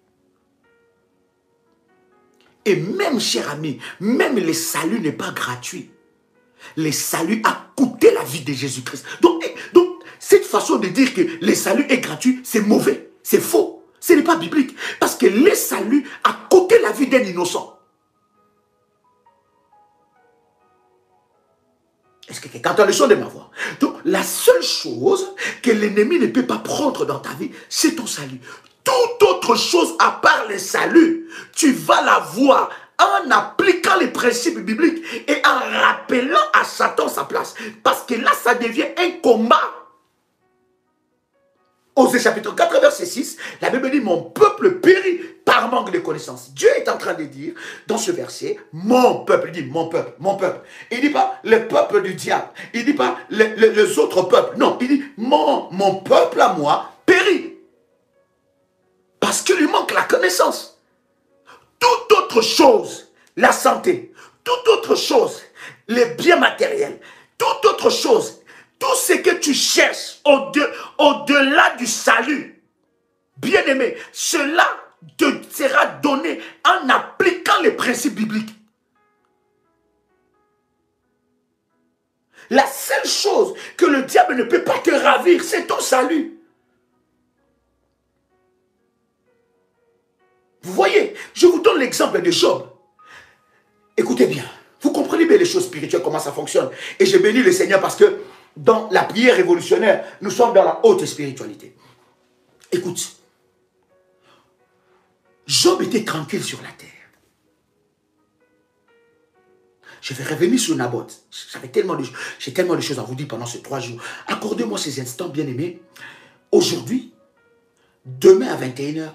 Et même, cher ami, même le salut n'est pas gratuit. Le salut a coûté la vie de Jésus-Christ. Donc, cette façon de dire que le salut est gratuit, c'est mauvais, c'est faux. Ce n'est pas biblique. Parce que le salut a coûté la vie d'un innocent. Est-ce que quelqu'un entend le son de ma voix? Donc, la seule chose que l'ennemi ne peut pas prendre dans ta vie, c'est ton salut. Toute autre chose à part le salut, tu vas la voir en appliquant les principes bibliques et en rappelant à Satan sa place. Parce que là, ça devient un combat. Osée chapitre 4, verset 6, la Bible dit, mon peuple périt par manque de connaissance. Dieu est en train de dire, dans ce verset, mon peuple, il dit mon peuple, mon peuple. Il ne dit pas le peuple du diable, il ne dit pas les autres peuples. Non, il dit, mon peuple à moi périt. Parce qu'il lui manque la connaissance. Toute autre chose, la santé, toute autre chose, les biens matériels, toute autre chose, tout ce que tu cherches au-delà du salut, bien aimé, cela te sera donné en appliquant les principes bibliques. La seule chose que le diable ne peut pas te ravir, c'est ton salut. Vous voyez, je vous donne l'exemple de Job. Écoutez bien, vous comprenez bien les choses spirituelles, comment ça fonctionne. Et je bénis le Seigneur parce que dans la prière révolutionnaire, nous sommes dans la haute spiritualité. Écoute, Job était tranquille sur la terre. Je vais revenir sur Naboth. J'ai tellement de choses à vous dire pendant ces 3 jours. Accordez-moi ces instants, bien-aimés. Aujourd'hui, demain à 21h,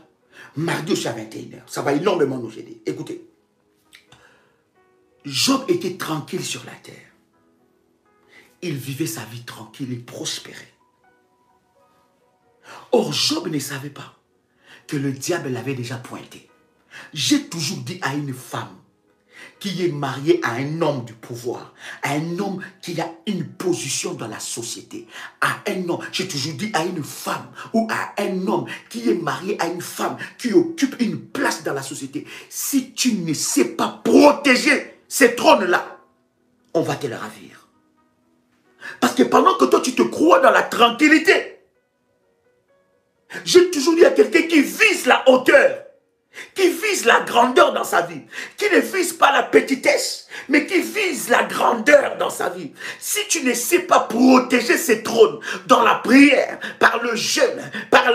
mardi aussi à 21h. Ça va énormément nous aider. Écoutez, Job était tranquille sur la terre. Il vivait sa vie tranquille et prospérait. Or, Job ne savait pas que le diable l'avait déjà pointé. J'ai toujours dit à une femme, qui est marié à un homme du pouvoir, à un homme qui a une position dans la société, à un homme, j'ai toujours dit à une femme ou à un homme qui est marié à une femme qui occupe une place dans la société, si tu ne sais pas protéger ces trônes-là, on va te les ravir. Parce que pendant que toi tu te crois dans la tranquillité, j'ai toujours dit à quelqu'un qui vise la hauteur, qui vise la grandeur dans sa vie, qui ne vise pas la petitesse, mais qui vise la grandeur dans sa vie. Si tu ne sais pas protéger ces trônes dans la prière, par le jeûne, par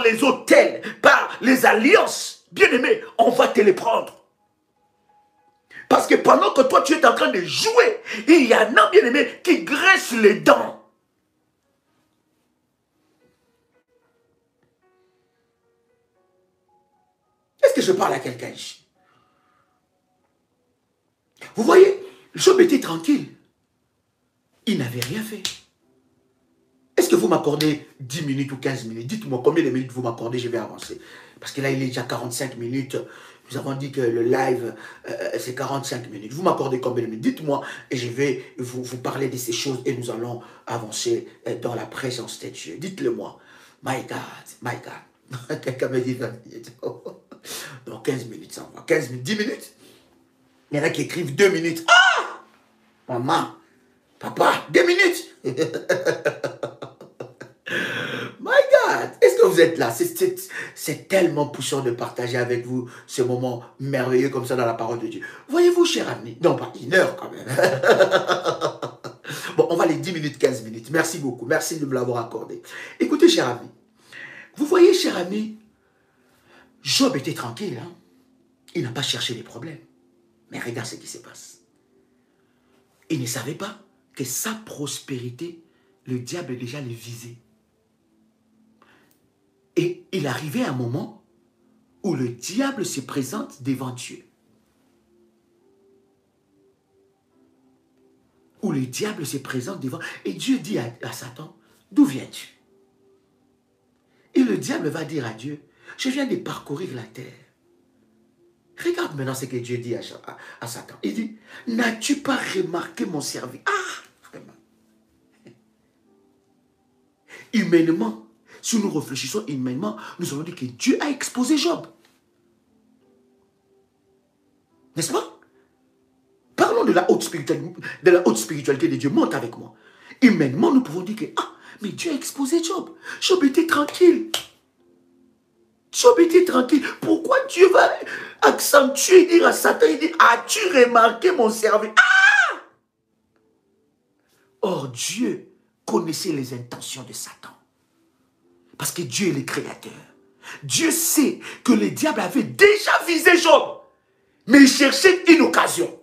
les autels, par les alliances, bien aimé, on va te les prendre. Parce que pendant que toi tu es en train de jouer, il y en a, bien aimé, qui graissent les dents. Est-ce que je parle à quelqu'un ici? Vous voyez, Job était tranquille. Il n'avait rien fait. Est-ce que vous m'accordez 10 minutes ou 15 minutes? Dites-moi combien de minutes vous m'accordez, je vais avancer. Parce que là, il est déjà 45 minutes. Nous avons dit que le live, c'est 45 minutes. Vous m'accordez combien de minutes? Dites-moi et je vais vous parler de ces choses et nous allons avancer dans la présence de Dieu. Dites-le moi. My God, my God. Quelqu'un me dit 20 minutes. Donc 15 minutes, ça va. 15 minutes, 10 minutes. Il y en a qui écrivent 2 minutes. Ah! Maman, papa, 2 minutes. My God, est-ce que vous êtes là? C'est tellement poussant de partager avec vous ce moment merveilleux comme ça dans la parole de Dieu. Voyez-vous, cher ami, non pas 1 heure quand même. Bon, on va les 10 minutes, 15 minutes. Merci beaucoup, merci de me l'avoir accordé. Écoutez, cher ami, vous voyez, cher ami, Job était tranquille, hein? Il n'a pas cherché les problèmes. Mais regarde ce qui se passe. Il ne savait pas que sa prospérité, le diable déjà le visait. Et il arrivait à un moment où le diable se présente devant Dieu. Où le diable se présente devant... Et Dieu dit à Satan, d'où viens-tu? Et le diable va dire à Dieu, je viens de parcourir la terre. Regarde maintenant ce que Dieu dit à Satan. Il dit, n'as-tu pas remarqué mon service? Ah, vraiment. Humainement, si nous réfléchissons humainement, nous allons dire que Dieu a exposé Job. N'est-ce pas? Parlons de la haute spiritualité de Dieu. Monte avec moi. Humainement, nous pouvons dire que, mais Dieu a exposé Job. Job était tranquille. Job était tranquille. Pourquoi Dieu va accentuer et dire à Satan, il dit, as-tu remarqué mon service? Or, Dieu connaissait les intentions de Satan. Parce que Dieu est le créateur. Dieu sait que le diable avait déjà visé Job. Mais il cherchait une occasion.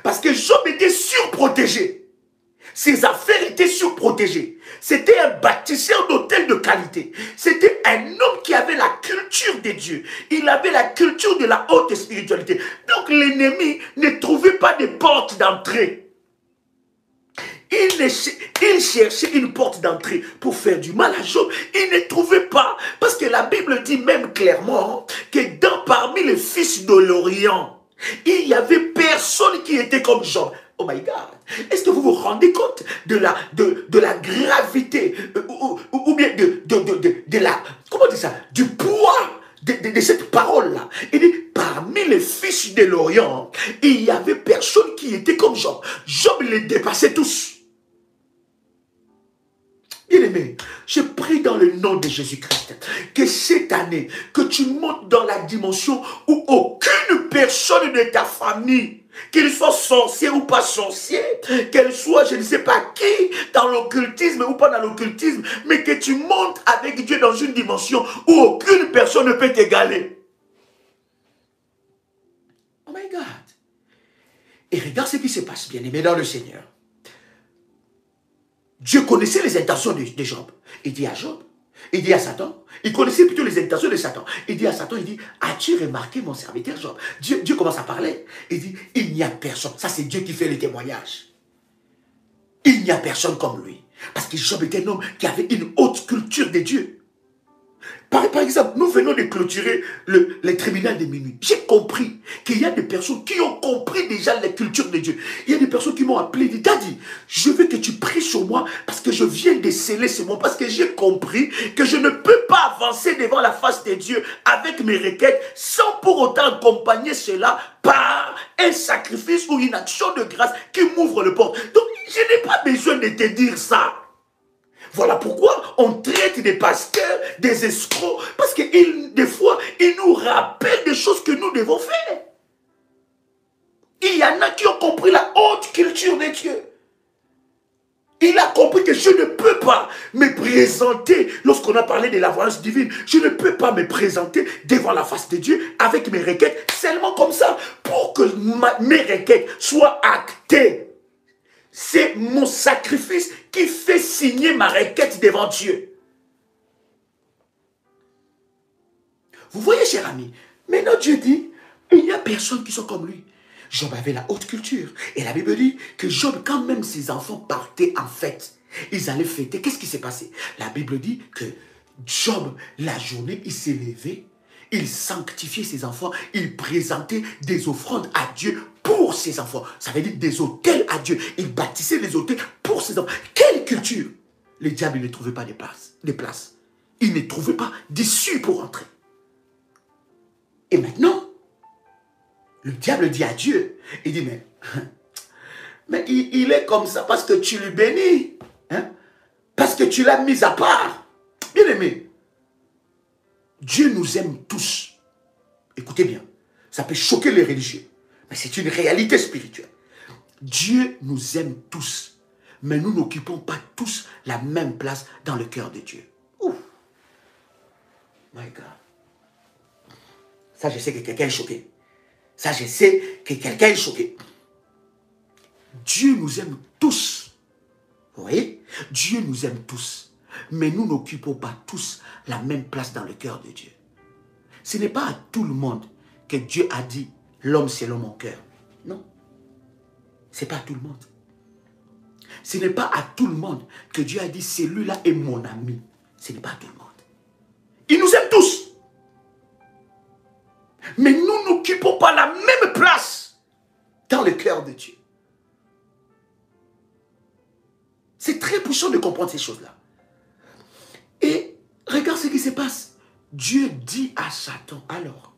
Parce que Job était surprotégé. Ses affaires étaient surprotégées. C'était un bâtisseur d'hôtels de qualité. C'était un homme qui avait la culture de Dieu. Il avait la culture de la haute spiritualité. Donc l'ennemi ne trouvait pas de porte d'entrée. Il cherchait une porte d'entrée pour faire du mal à Job. Il ne trouvait pas. Parce que la Bible dit même clairement que parmi les fils de l'Orient, il n'y avait personne qui était comme Job. Oh my God. Est-ce que vous vous rendez compte de la gravité ou bien de la, comment dire ça, du poids de cette parole-là? Il dit, parmi les fils de l'Orient, il n'y avait personne qui était comme Job. Job les dépassait tous. Bien-aimé, je prie dans le nom de Jésus-Christ que cette année, que tu montes dans la dimension où aucune personne de ta famille, qu'elle soit sorcier ou pas sorcier, qu'elle soit je ne sais pas qui, dans l'occultisme ou pas dans l'occultisme, mais que tu montes avec Dieu dans une dimension où aucune personne ne peut t'égaler. Oh my God. Et regarde ce qui se passe, bien-aimé, dans le Seigneur. Dieu connaissait les intentions de Job. Il dit à Job, il dit à Satan, il connaissait plutôt les intentions de Satan. Il dit à Satan, il dit, as-tu remarqué mon serviteur Job? Dieu commence à parler. Il dit, il n'y a personne. Ça, c'est Dieu qui fait le témoignage. Il n'y a personne comme lui. Parce que Job était un homme qui avait une haute culture de Dieu. Par exemple, nous venons de clôturer les tribunaux de minuit. J'ai compris qu'il y a des personnes qui ont compris déjà la culture de Dieu. Il y a des personnes qui m'ont appelé et dit, Daddy, je veux que tu pries sur moi parce que je viens de sceller ce mot, parce que j'ai compris que je ne peux pas avancer devant la face de Dieu avec mes requêtes sans pour autant accompagner cela par un sacrifice ou une action de grâce qui m'ouvre le porte. Donc, je n'ai pas besoin de te dire ça. Voilà pourquoi on traite des pasteurs, des escrocs, parce que des fois, ils nous rappellent des choses que nous devons faire. Il y en a qui ont compris la haute culture de Dieu. Il a compris que je ne peux pas me présenter, lorsqu'on a parlé de la voyance divine, je ne peux pas me présenter devant la face de Dieu avec mes requêtes, seulement comme ça, pour que mes requêtes soient actées. C'est mon sacrifice qui fait signer ma requête devant Dieu. Vous voyez, cher ami, maintenant Dieu dit, il n'y a personne qui soit comme lui. Job avait la haute culture. Et la Bible dit que Job, quand même ses enfants partaient en fête, ils allaient fêter. Qu'est-ce qui s'est passé? La Bible dit que Job, la journée, il s'est levé, il sanctifiait ses enfants, il présentait des offrandes à Dieu pour ses enfants. Ça veut dire des autels à Dieu. Il bâtissait des autels pour ses enfants. Quelle culture! Le diable ne trouvait pas de place. Il ne trouvait pas d'issue pour entrer. Et maintenant, le diable dit à Dieu, il dit, mais il est comme ça parce que tu le bénis. Hein? Parce que tu l'as mis à part. Bien aimé, Dieu nous aime tous. Écoutez bien, ça peut choquer les religieux, mais c'est une réalité spirituelle. Dieu nous aime tous, mais nous n'occupons pas tous la même place dans le cœur de Dieu. Ouf. My God. Ça, je sais que quelqu'un est choqué. Ça, je sais que quelqu'un est choqué. Dieu nous aime tous. Vous voyez? Dieu nous aime tous. Mais nous n'occupons pas tous la même place dans le cœur de Dieu. Ce n'est pas à tout le monde que Dieu a dit, l'homme selon mon cœur. Non. Ce n'est pas à tout le monde. Ce n'est pas à tout le monde que Dieu a dit, celui-là est mon ami. Ce n'est pas à tout le monde. Il nous aime tous. Mais nous n'occupons pas la même place dans le cœur de Dieu. C'est très puissant de comprendre ces choses-là. Et regarde ce qui se passe. Dieu dit à Satan, alors,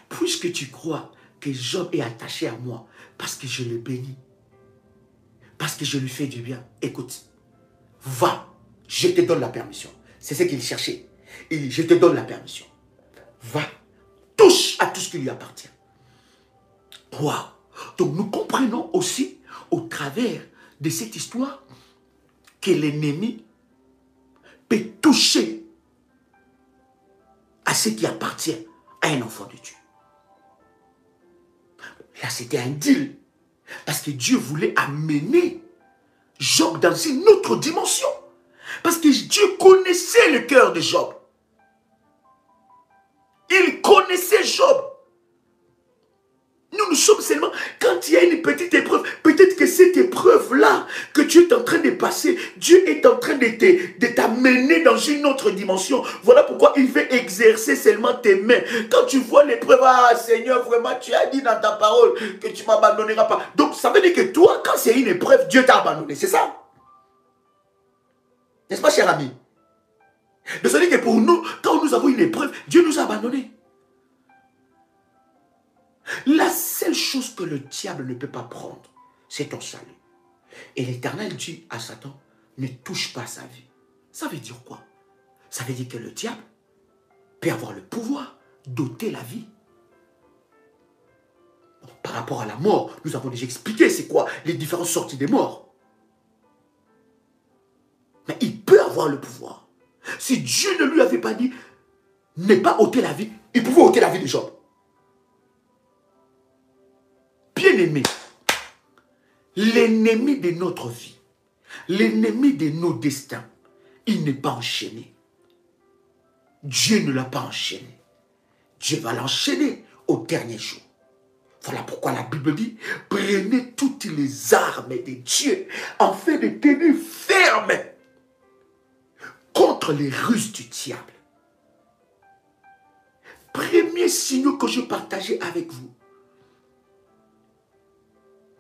puisque tu crois que Job est attaché à moi, parce que je le bénis, parce que je lui fais du bien, écoute, va, je te donne la permission. C'est ce qu'il cherchait. Il dit, je te donne la permission. Va, touche à tout ce qui lui appartient. Waouh! Donc nous comprenons aussi, au travers de cette histoire, que l'ennemi peut toucher à ce qui appartient à un enfant de Dieu. Là, c'était un deal. Parce que Dieu voulait amener Job dans une autre dimension. Parce que Dieu connaissait le cœur de Job. Il connaissait Job. Nous sommes seulement, quand il y a une petite épreuve, peut-être que cette épreuve-là que tu es en train de passer, Dieu est en train de t'amener dans une autre dimension. Voilà pourquoi il veut exercer seulement tes mains. Quand tu vois l'épreuve, ah Seigneur, vraiment, tu as dit dans ta parole que tu ne m'abandonneras pas. Donc ça veut dire que toi, quand c'est une épreuve, Dieu t'a abandonné. C'est ça? N'est-ce pas, cher ami? Donc ça veut dire que pour nous, quand nous avons une épreuve, Dieu nous a abandonnés. La seule chose que le diable ne peut pas prendre, c'est ton salut. Et l'Éternel dit à Satan, ne touche pas sa vie. Ça veut dire quoi? Ça veut dire que le diable peut avoir le pouvoir d'ôter la vie. Donc, par rapport à la mort, nous avons déjà expliqué c'est quoi les différentes sorties des morts. Mais il peut avoir le pouvoir. Si Dieu ne lui avait pas dit, ne pas ôter la vie, il pouvait ôter la vie de Job. Bien-aimé, l'ennemi de notre vie, l'ennemi de nos destins, il n'est pas enchaîné. Dieu ne l'a pas enchaîné. Dieu va l'enchaîner au dernier jour. Voilà pourquoi la Bible dit, prenez toutes les armes de Dieu afin de tenir ferme contre contre les ruses du diable. Premier signe que je partageais avec vous,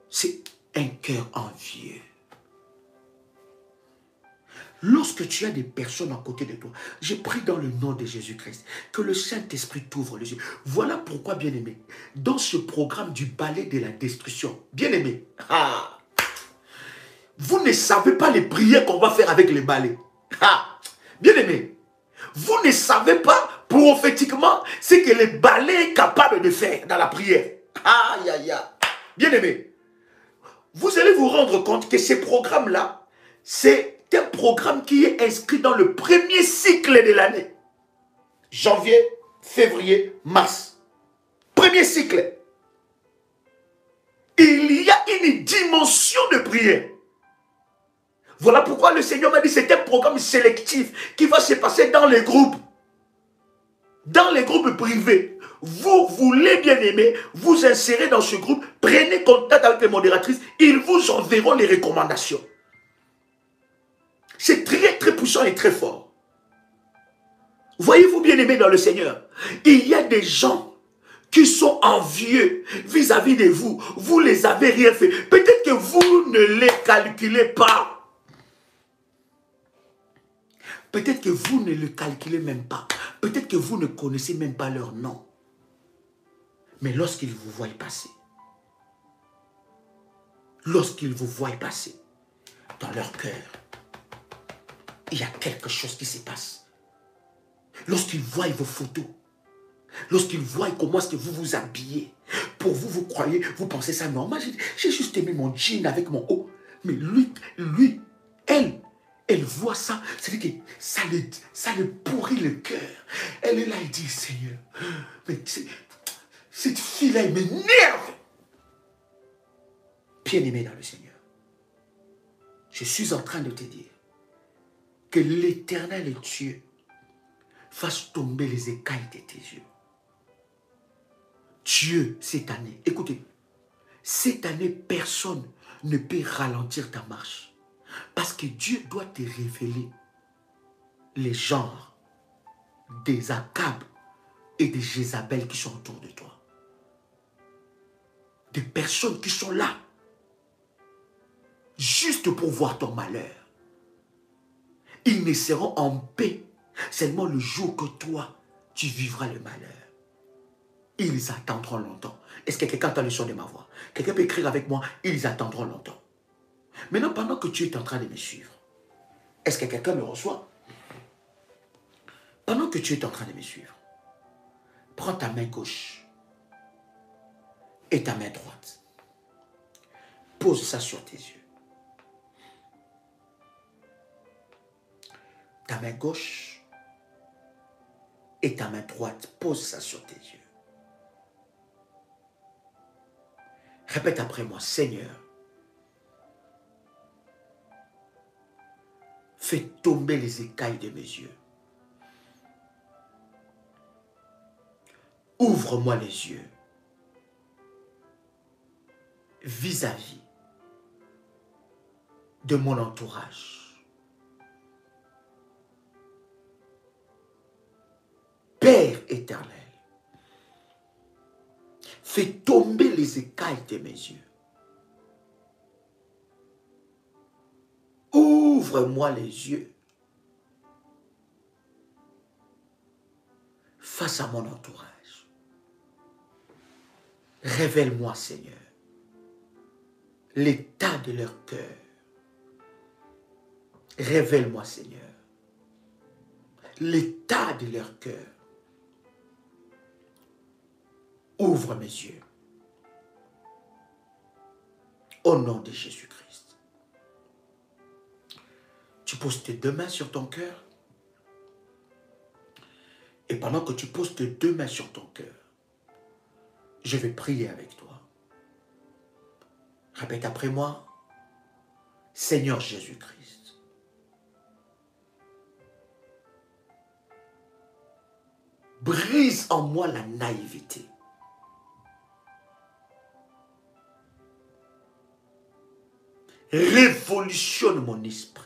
c'est un cœur envieux. Lorsque tu as des personnes à côté de toi, je prie dans le nom de Jésus-Christ que le Saint-Esprit t'ouvre les yeux. Voilà pourquoi, bien-aimé, dans ce programme du balai de la destruction, bien-aimé, vous ne savez pas les prières qu'on va faire avec les balais. Bien-aimé, vous ne savez pas prophétiquement ce que les balais est capable de faire dans la prière. Aïe, aïe, aïe. Bien-aimé, vous allez vous rendre compte que ces programmes-là, c'est un programme qui est inscrit dans le premier cycle de l'année. Janvier, février, mars. Premier cycle. Il y a une dimension de prière. Voilà pourquoi le Seigneur m'a dit que c'est un programme sélectif qui va se passer dans les groupes. Dans les groupes privés. Vous voulez, bien aimer, vous insérer dans ce groupe, prenez contact avec les modératrices, ils vous enverront les recommandations. C'est très très puissant et très fort. Voyez-vous, bien aimé dans le Seigneur, il y a des gens qui sont envieux vis-à-vis de vous. Vous les avez rien fait. Peut-être que vous ne les calculez pas. Peut-être que vous ne le calculez même pas. Peut-être que vous ne connaissez même pas leur nom. Mais lorsqu'ils vous voient passer, dans leur cœur, il y a quelque chose qui se passe. Lorsqu'ils voient vos photos, lorsqu'ils voient comment est-ce que vous vous habillez, pour vous, vous croyez, vous pensez ça normal. J'ai juste aimé mon jean avec mon haut. Mais lui, elle voit ça, c'est-à-dire que ça le pourrit le cœur. Elle est là, elle dit, Seigneur, mais cette fille-là, elle m'énerve. Bien-aimé dans le Seigneur, je suis en train de te dire que l'Éternel Dieu fasse tomber les écailles de tes yeux. Dieu, cette année, écoutez, cette année, personne ne peut ralentir ta marche. Parce que Dieu doit te révéler les genres des Akab et des Jézabel qui sont autour de toi. Des personnes qui sont là juste pour voir ton malheur. Ils ne seront en paix seulement le jour que toi, tu vivras le malheur. Ils attendront longtemps. Est-ce que quelqu'un entend le son de ma voix? Quelqu'un peut écrire avec moi, ils attendront longtemps. Maintenant, pendant que tu es en train de me suivre, est-ce que quelqu'un me reçoit? Pendant que tu es en train de me suivre, prends ta main gauche et ta main droite. Pose ça sur tes yeux. Ta main gauche et ta main droite, pose ça sur tes yeux. Répète après moi, Seigneur, fais tomber les écailles de mes yeux. Ouvre-moi les yeux vis-à-vis de mon entourage. Père éternel, fais tomber les écailles de mes yeux. Ouvre-moi les yeux face à mon entourage. Révèle-moi, Seigneur, l'état de leur cœur. Révèle-moi, Seigneur, l'état de leur cœur. Ouvre mes yeux. Au nom de Jésus-Christ. Tu poses tes deux mains sur ton cœur. Et pendant que tu poses tes deux mains sur ton cœur, je vais prier avec toi. Répète après moi. Seigneur Jésus-Christ, brise en moi la naïveté. Révolutionne mon esprit.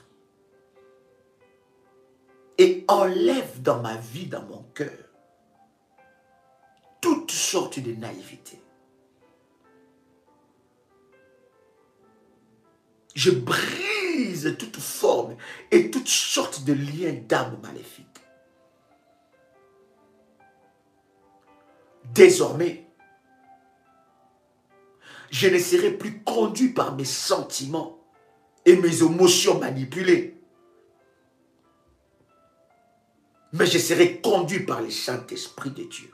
et enlève dans ma vie, dans mon cœur, toutes sortes de naïveté. Je brise toute forme et toutes sortes de liens d'âme maléfiques. Désormais, je ne serai plus conduit par mes sentiments et mes émotions manipulées, mais je serai conduit par le Saint-Esprit de Dieu.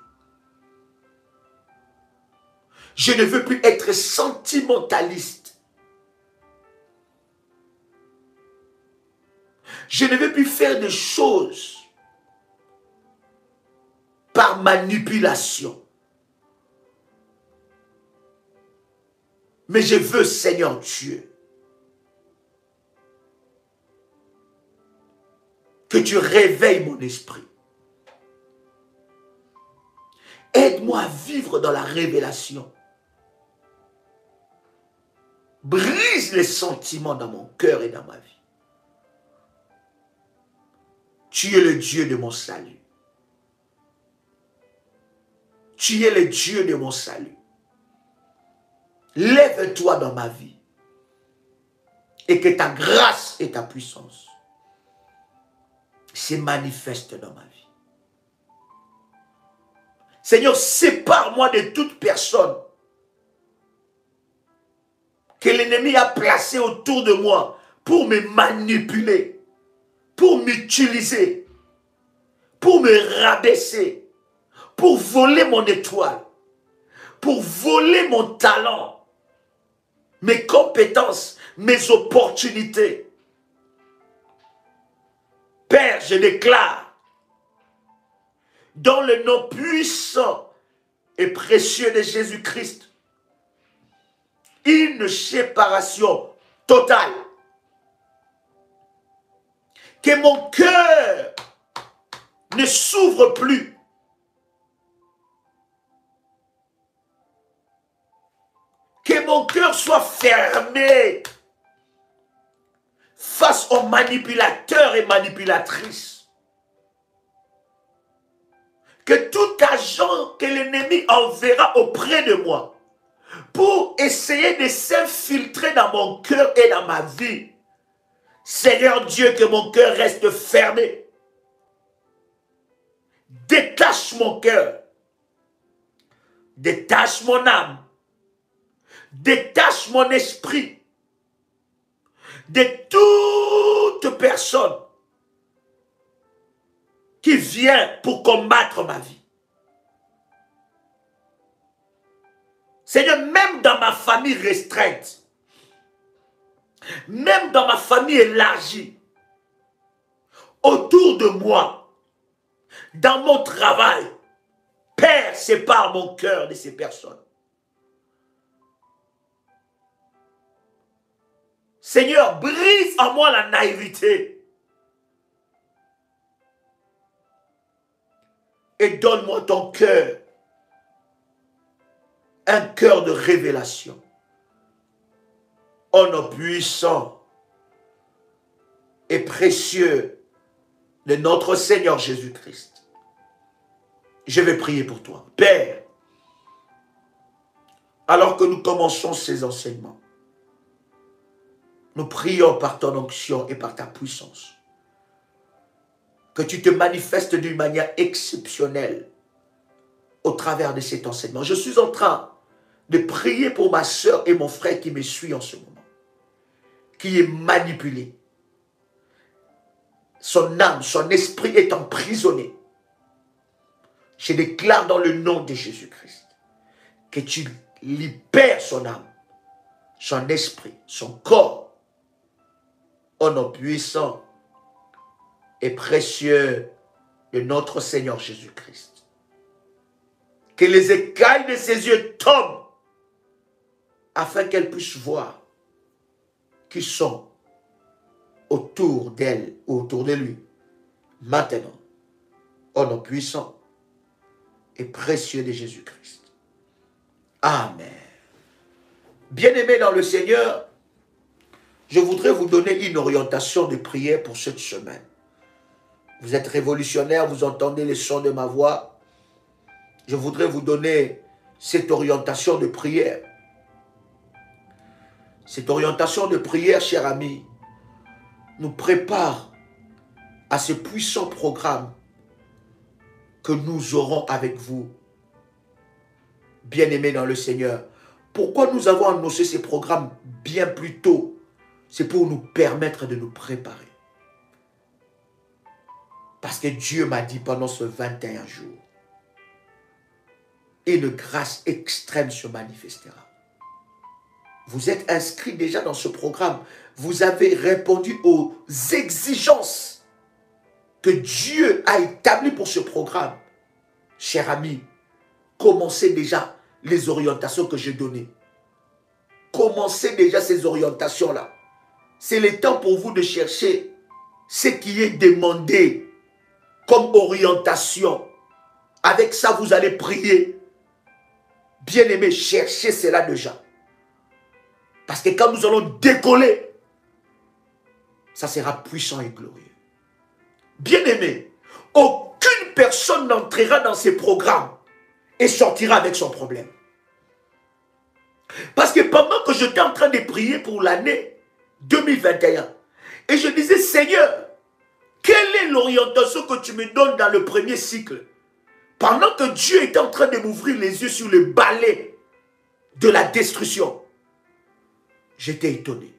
Je ne veux plus être sentimentaliste. Je ne veux plus faire des choses par manipulation. Mais je veux, Seigneur Dieu, que tu réveilles mon esprit. Aide-moi à vivre dans la révélation. Brise les sentiments dans mon cœur et dans ma vie. Tu es le Dieu de mon salut. Tu es le Dieu de mon salut. Lève-toi dans ma vie et que ta grâce et ta puissance se manifestent dans ma vie. Seigneur, sépare-moi de toute personne que l'ennemi a placée autour de moi pour me manipuler, pour m'utiliser, pour me rabaisser, pour voler mon étoile, pour voler mon talent, mes compétences, mes opportunités. Père, je déclare, dans le nom puissant et précieux de Jésus-Christ, une séparation totale. Que mon cœur ne s'ouvre plus. Que mon cœur soit fermé face aux manipulateurs et manipulatrices. Que tout agent que l'ennemi enverra auprès de moi pour essayer de s'infiltrer dans mon cœur et dans ma vie, Seigneur Dieu, que mon cœur reste fermé. Détache mon cœur. Détache mon âme. Détache mon esprit de toute personne qui vient pour combattre ma vie. Seigneur, même dans ma famille restreinte, même dans ma famille élargie, autour de moi, dans mon travail, Père, sépare mon cœur de ces personnes. Seigneur, brise en moi la naïveté et donne-moi ton cœur, un cœur de révélation. Au nom puissant et précieux de notre Seigneur Jésus-Christ, je vais prier pour toi. Père, alors que nous commençons ces enseignements, nous prions par ton onction et par ta puissance que tu te manifestes d'une manière exceptionnelle au travers de cet enseignement. Je suis en train de prier pour ma soeur et mon frère qui me suit en ce moment, qui est manipulé. Son âme, son esprit est emprisonné. Je déclare dans le nom de Jésus-Christ que tu libères son âme, son esprit, son corps, au nom puissant et précieux de notre Seigneur Jésus-Christ. Que les écailles de ses yeux tombent afin qu'elle puisse voir qui sont autour d'elle ou autour de lui. Maintenant, au nom puissant et précieux de Jésus-Christ. Amen. Bien-aimés dans le Seigneur, je voudrais vous donner une orientation de prière pour cette semaine. Vous êtes révolutionnaire, vous entendez les sons de ma voix. Je voudrais vous donner cette orientation de prière. Cette orientation de prière, chers amis, nous prépare à ce puissant programme que nous aurons avec vous, bien-aimés dans le Seigneur. Pourquoi nous avons annoncé ces programmes bien plus tôt? C'est pour nous permettre de nous préparer. Parce que Dieu m'a dit pendant ce 21 jours, une grâce extrême se manifestera. Vous êtes inscrits déjà dans ce programme. Vous avez répondu aux exigences que Dieu a établies pour ce programme. Chers amis, commencez déjà les orientations que j'ai données. Commencez déjà ces orientations-là. C'est le temps pour vous de chercher ce qui est demandé comme orientation. Avec ça, vous allez prier. Bien-aimés, cherchez cela déjà. Parce que quand nous allons décoller, ça sera puissant et glorieux. Bien-aimés, aucune personne n'entrera dans ces programmes et sortira avec son problème. Parce que pendant que j'étais en train de prier pour l'année 2021, et je disais, Seigneur, quelle est l'orientation que tu me donnes dans le premier cycle? Pendant que Dieu était en train de m'ouvrir les yeux sur le balai de la destruction, j'étais étonné.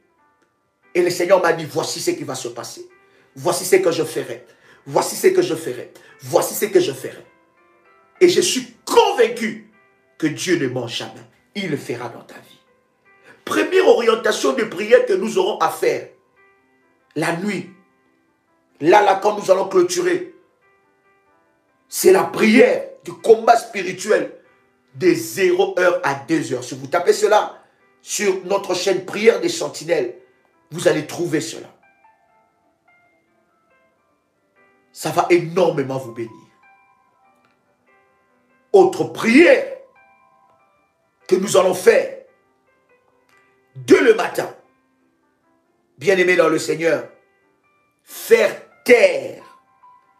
Et le Seigneur m'a dit, voici ce qui va se passer. Voici ce que je ferai. Voici ce que je ferai. Voici ce que je ferai. Et je suis convaincu que Dieu ne ment jamais. Il le fera dans ta vie. Première orientation de prière que nous aurons à faire. La nuit. Là, quand nous allons clôturer. C'est la prière du combat spirituel de 0h à 2h. Si vous tapez cela sur notre chaîne Prière des Sentinelles, vous allez trouver cela. Ça va énormément vous bénir. Autre prière que nous allons faire dès le matin, bien-aimés dans le Seigneur, faire taire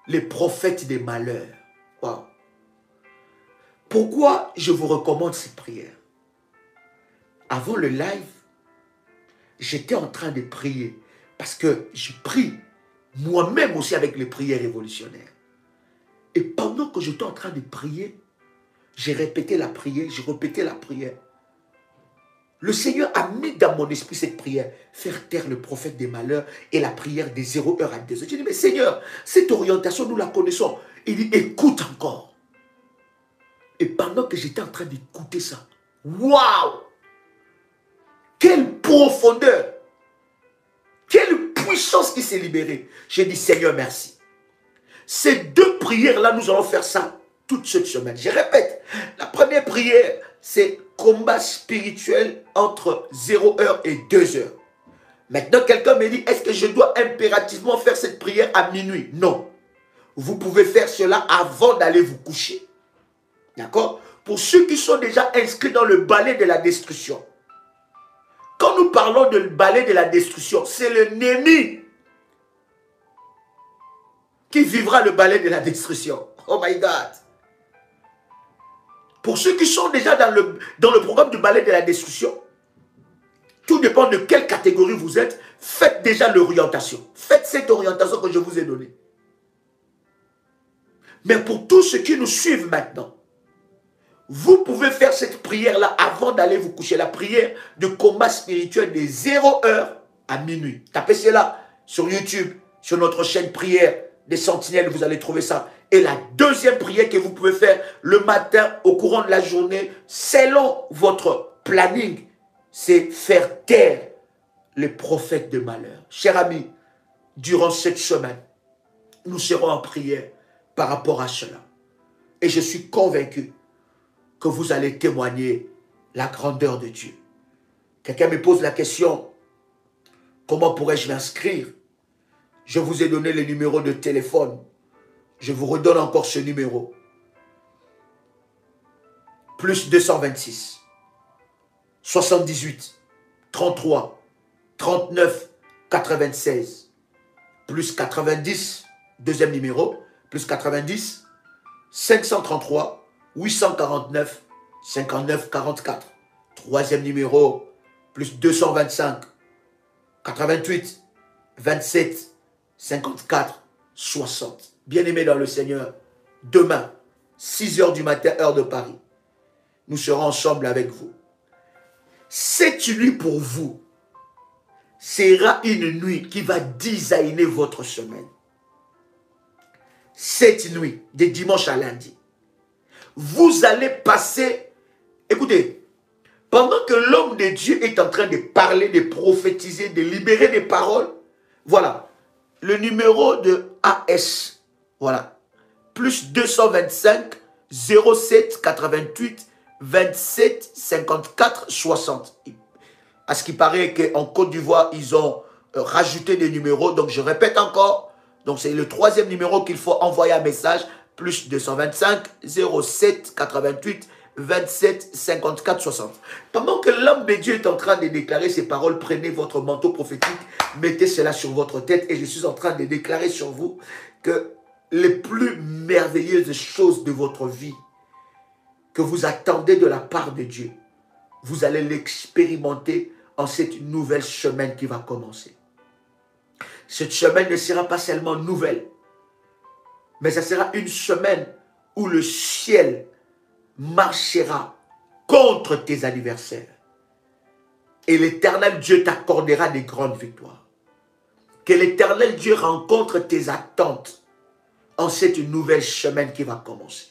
les prophètes des malheurs. Wow. Pourquoi je vous recommande cette prière? Avant le live, j'étais en train de prier parce que je prie moi-même aussi avec les prières révolutionnaires. Et pendant que j'étais en train de prier, j'ai répété la prière, j'ai répété la prière. Le Seigneur a mis dans mon esprit cette prière, faire taire le prophète des malheurs et la prière des 0h à 2h. J'ai dit, mais Seigneur, cette orientation, nous la connaissons. Il dit, écoute encore. Et pendant que j'étais en train d'écouter ça, waouh! Quelle profondeur! Quelle puissance qui s'est libérée! J'ai dit, Seigneur, merci. Ces deux prières-là, nous allons faire ça toute cette semaine. Je répète, la première prière, c'est combat spirituel entre 0h et 2h. Maintenant, quelqu'un me dit, est-ce que je dois impérativement faire cette prière à minuit? Non. Vous pouvez faire cela avant d'aller vous coucher. D'accord? Pour ceux qui sont déjà inscrits dans le balai de la destruction. Quand nous parlons de balai de la destruction, c'est l'ennemi qui vivra le balai de la destruction. Oh my God! Pour ceux qui sont déjà dans le programme du balai de la destruction, tout dépend de quelle catégorie vous êtes, faites déjà l'orientation. Faites cette orientation que je vous ai donnée. Mais pour tous ceux qui nous suivent maintenant, vous pouvez faire cette prière-là avant d'aller vous coucher. La prière de combat spirituel de 0h à minuit. Tapez cela sur YouTube, sur notre chaîne Prière des Sentinelles, vous allez trouver ça. Et la deuxième prière que vous pouvez faire le matin au courant de la journée, selon votre planning, c'est faire taire les prophètes de malheur. Chers amis, durant cette semaine, nous serons en prière par rapport à cela. Et je suis convaincu que vous allez témoigner la grandeur de Dieu. Quelqu'un me pose la question, comment pourrais-je m'inscrire? Je vous ai donné le numéro de téléphone. Je vous redonne encore ce numéro. Plus 226 78 33 39 96 plus 90 Deuxième numéro, plus 90, 533, 849, 59, 44. Troisième numéro, plus 225, 88, 27, 54, 60. Bien-aimés dans le Seigneur, demain, 6 heures du matin, heure de Paris, nous serons ensemble avec vous. Cette nuit pour vous sera une nuit qui va designer votre semaine. Cette nuit, de dimanche à lundi, vous allez passer, écoutez, pendant que l'homme de Dieu est en train de parler, de prophétiser, de libérer des paroles, voilà, le numéro de AS, voilà, plus 225 07 88 27 54 60. À ce qui paraît qu'en Côte d'Ivoire, ils ont rajouté des numéros, donc je répète encore, donc c'est le troisième numéro qu'il faut envoyer un message, plus 225 07 88 27 54 60. Pendant que l'homme de Dieu est en train de déclarer ces paroles, prenez votre manteau prophétique, mettez cela sur votre tête et je suis en train de déclarer sur vous que les plus merveilleuses choses de votre vie que vous attendez de la part de Dieu, vous allez l'expérimenter en cette nouvelle semaine qui va commencer. Cette semaine ne sera pas seulement nouvelle, mais ça sera une semaine où le ciel marchera contre tes adversaires. Et l'Éternel Dieu t'accordera des grandes victoires. Que l'Éternel Dieu rencontre tes attentes en cette nouvelle semaine qui va commencer.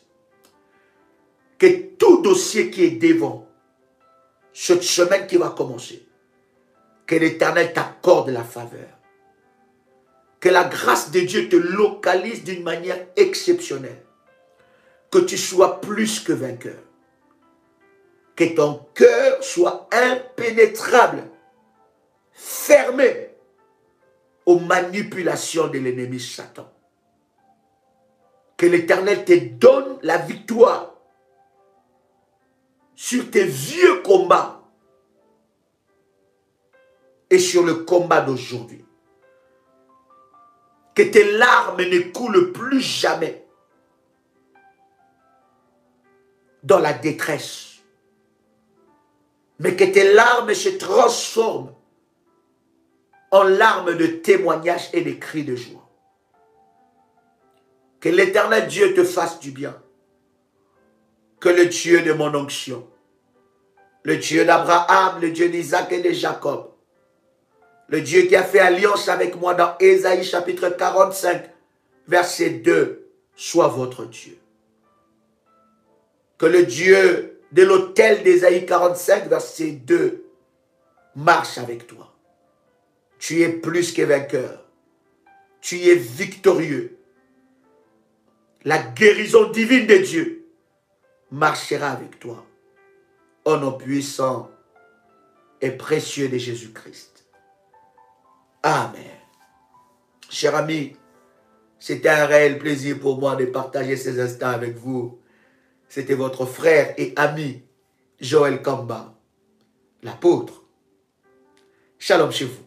Que tout dossier qui est devant cette semaine qui va commencer, que l'Éternel t'accorde la faveur. Que la grâce de Dieu te localise d'une manière exceptionnelle. Que tu sois plus que vainqueur. Que ton cœur soit impénétrable, fermé aux manipulations de l'ennemi Satan. Que l'Éternel te donne la victoire sur tes vieux combats et sur le combat d'aujourd'hui. Que tes larmes ne coulent plus jamais dans la détresse, mais que tes larmes se transforment en larmes de témoignages et de cris de joie. Que l'Éternel Dieu te fasse du bien. Que le Dieu de mon onction, le Dieu d'Abraham, le Dieu d'Isaac et de Jacob, le Dieu qui a fait alliance avec moi dans Ésaïe chapitre 45, verset 2, soit votre Dieu. Que le Dieu de l'autel d'Ésaïe 45, verset 2, marche avec toi. Tu es plus que vainqueur. Tu es victorieux. La guérison divine de Dieu marchera avec toi. Au nom puissant et précieux de Jésus-Christ. Amen. Chers amis, c'était un réel plaisir pour moi de partager ces instants avec vous. C'était votre frère et ami, Joël Kamba, l'apôtre. Shalom chez vous.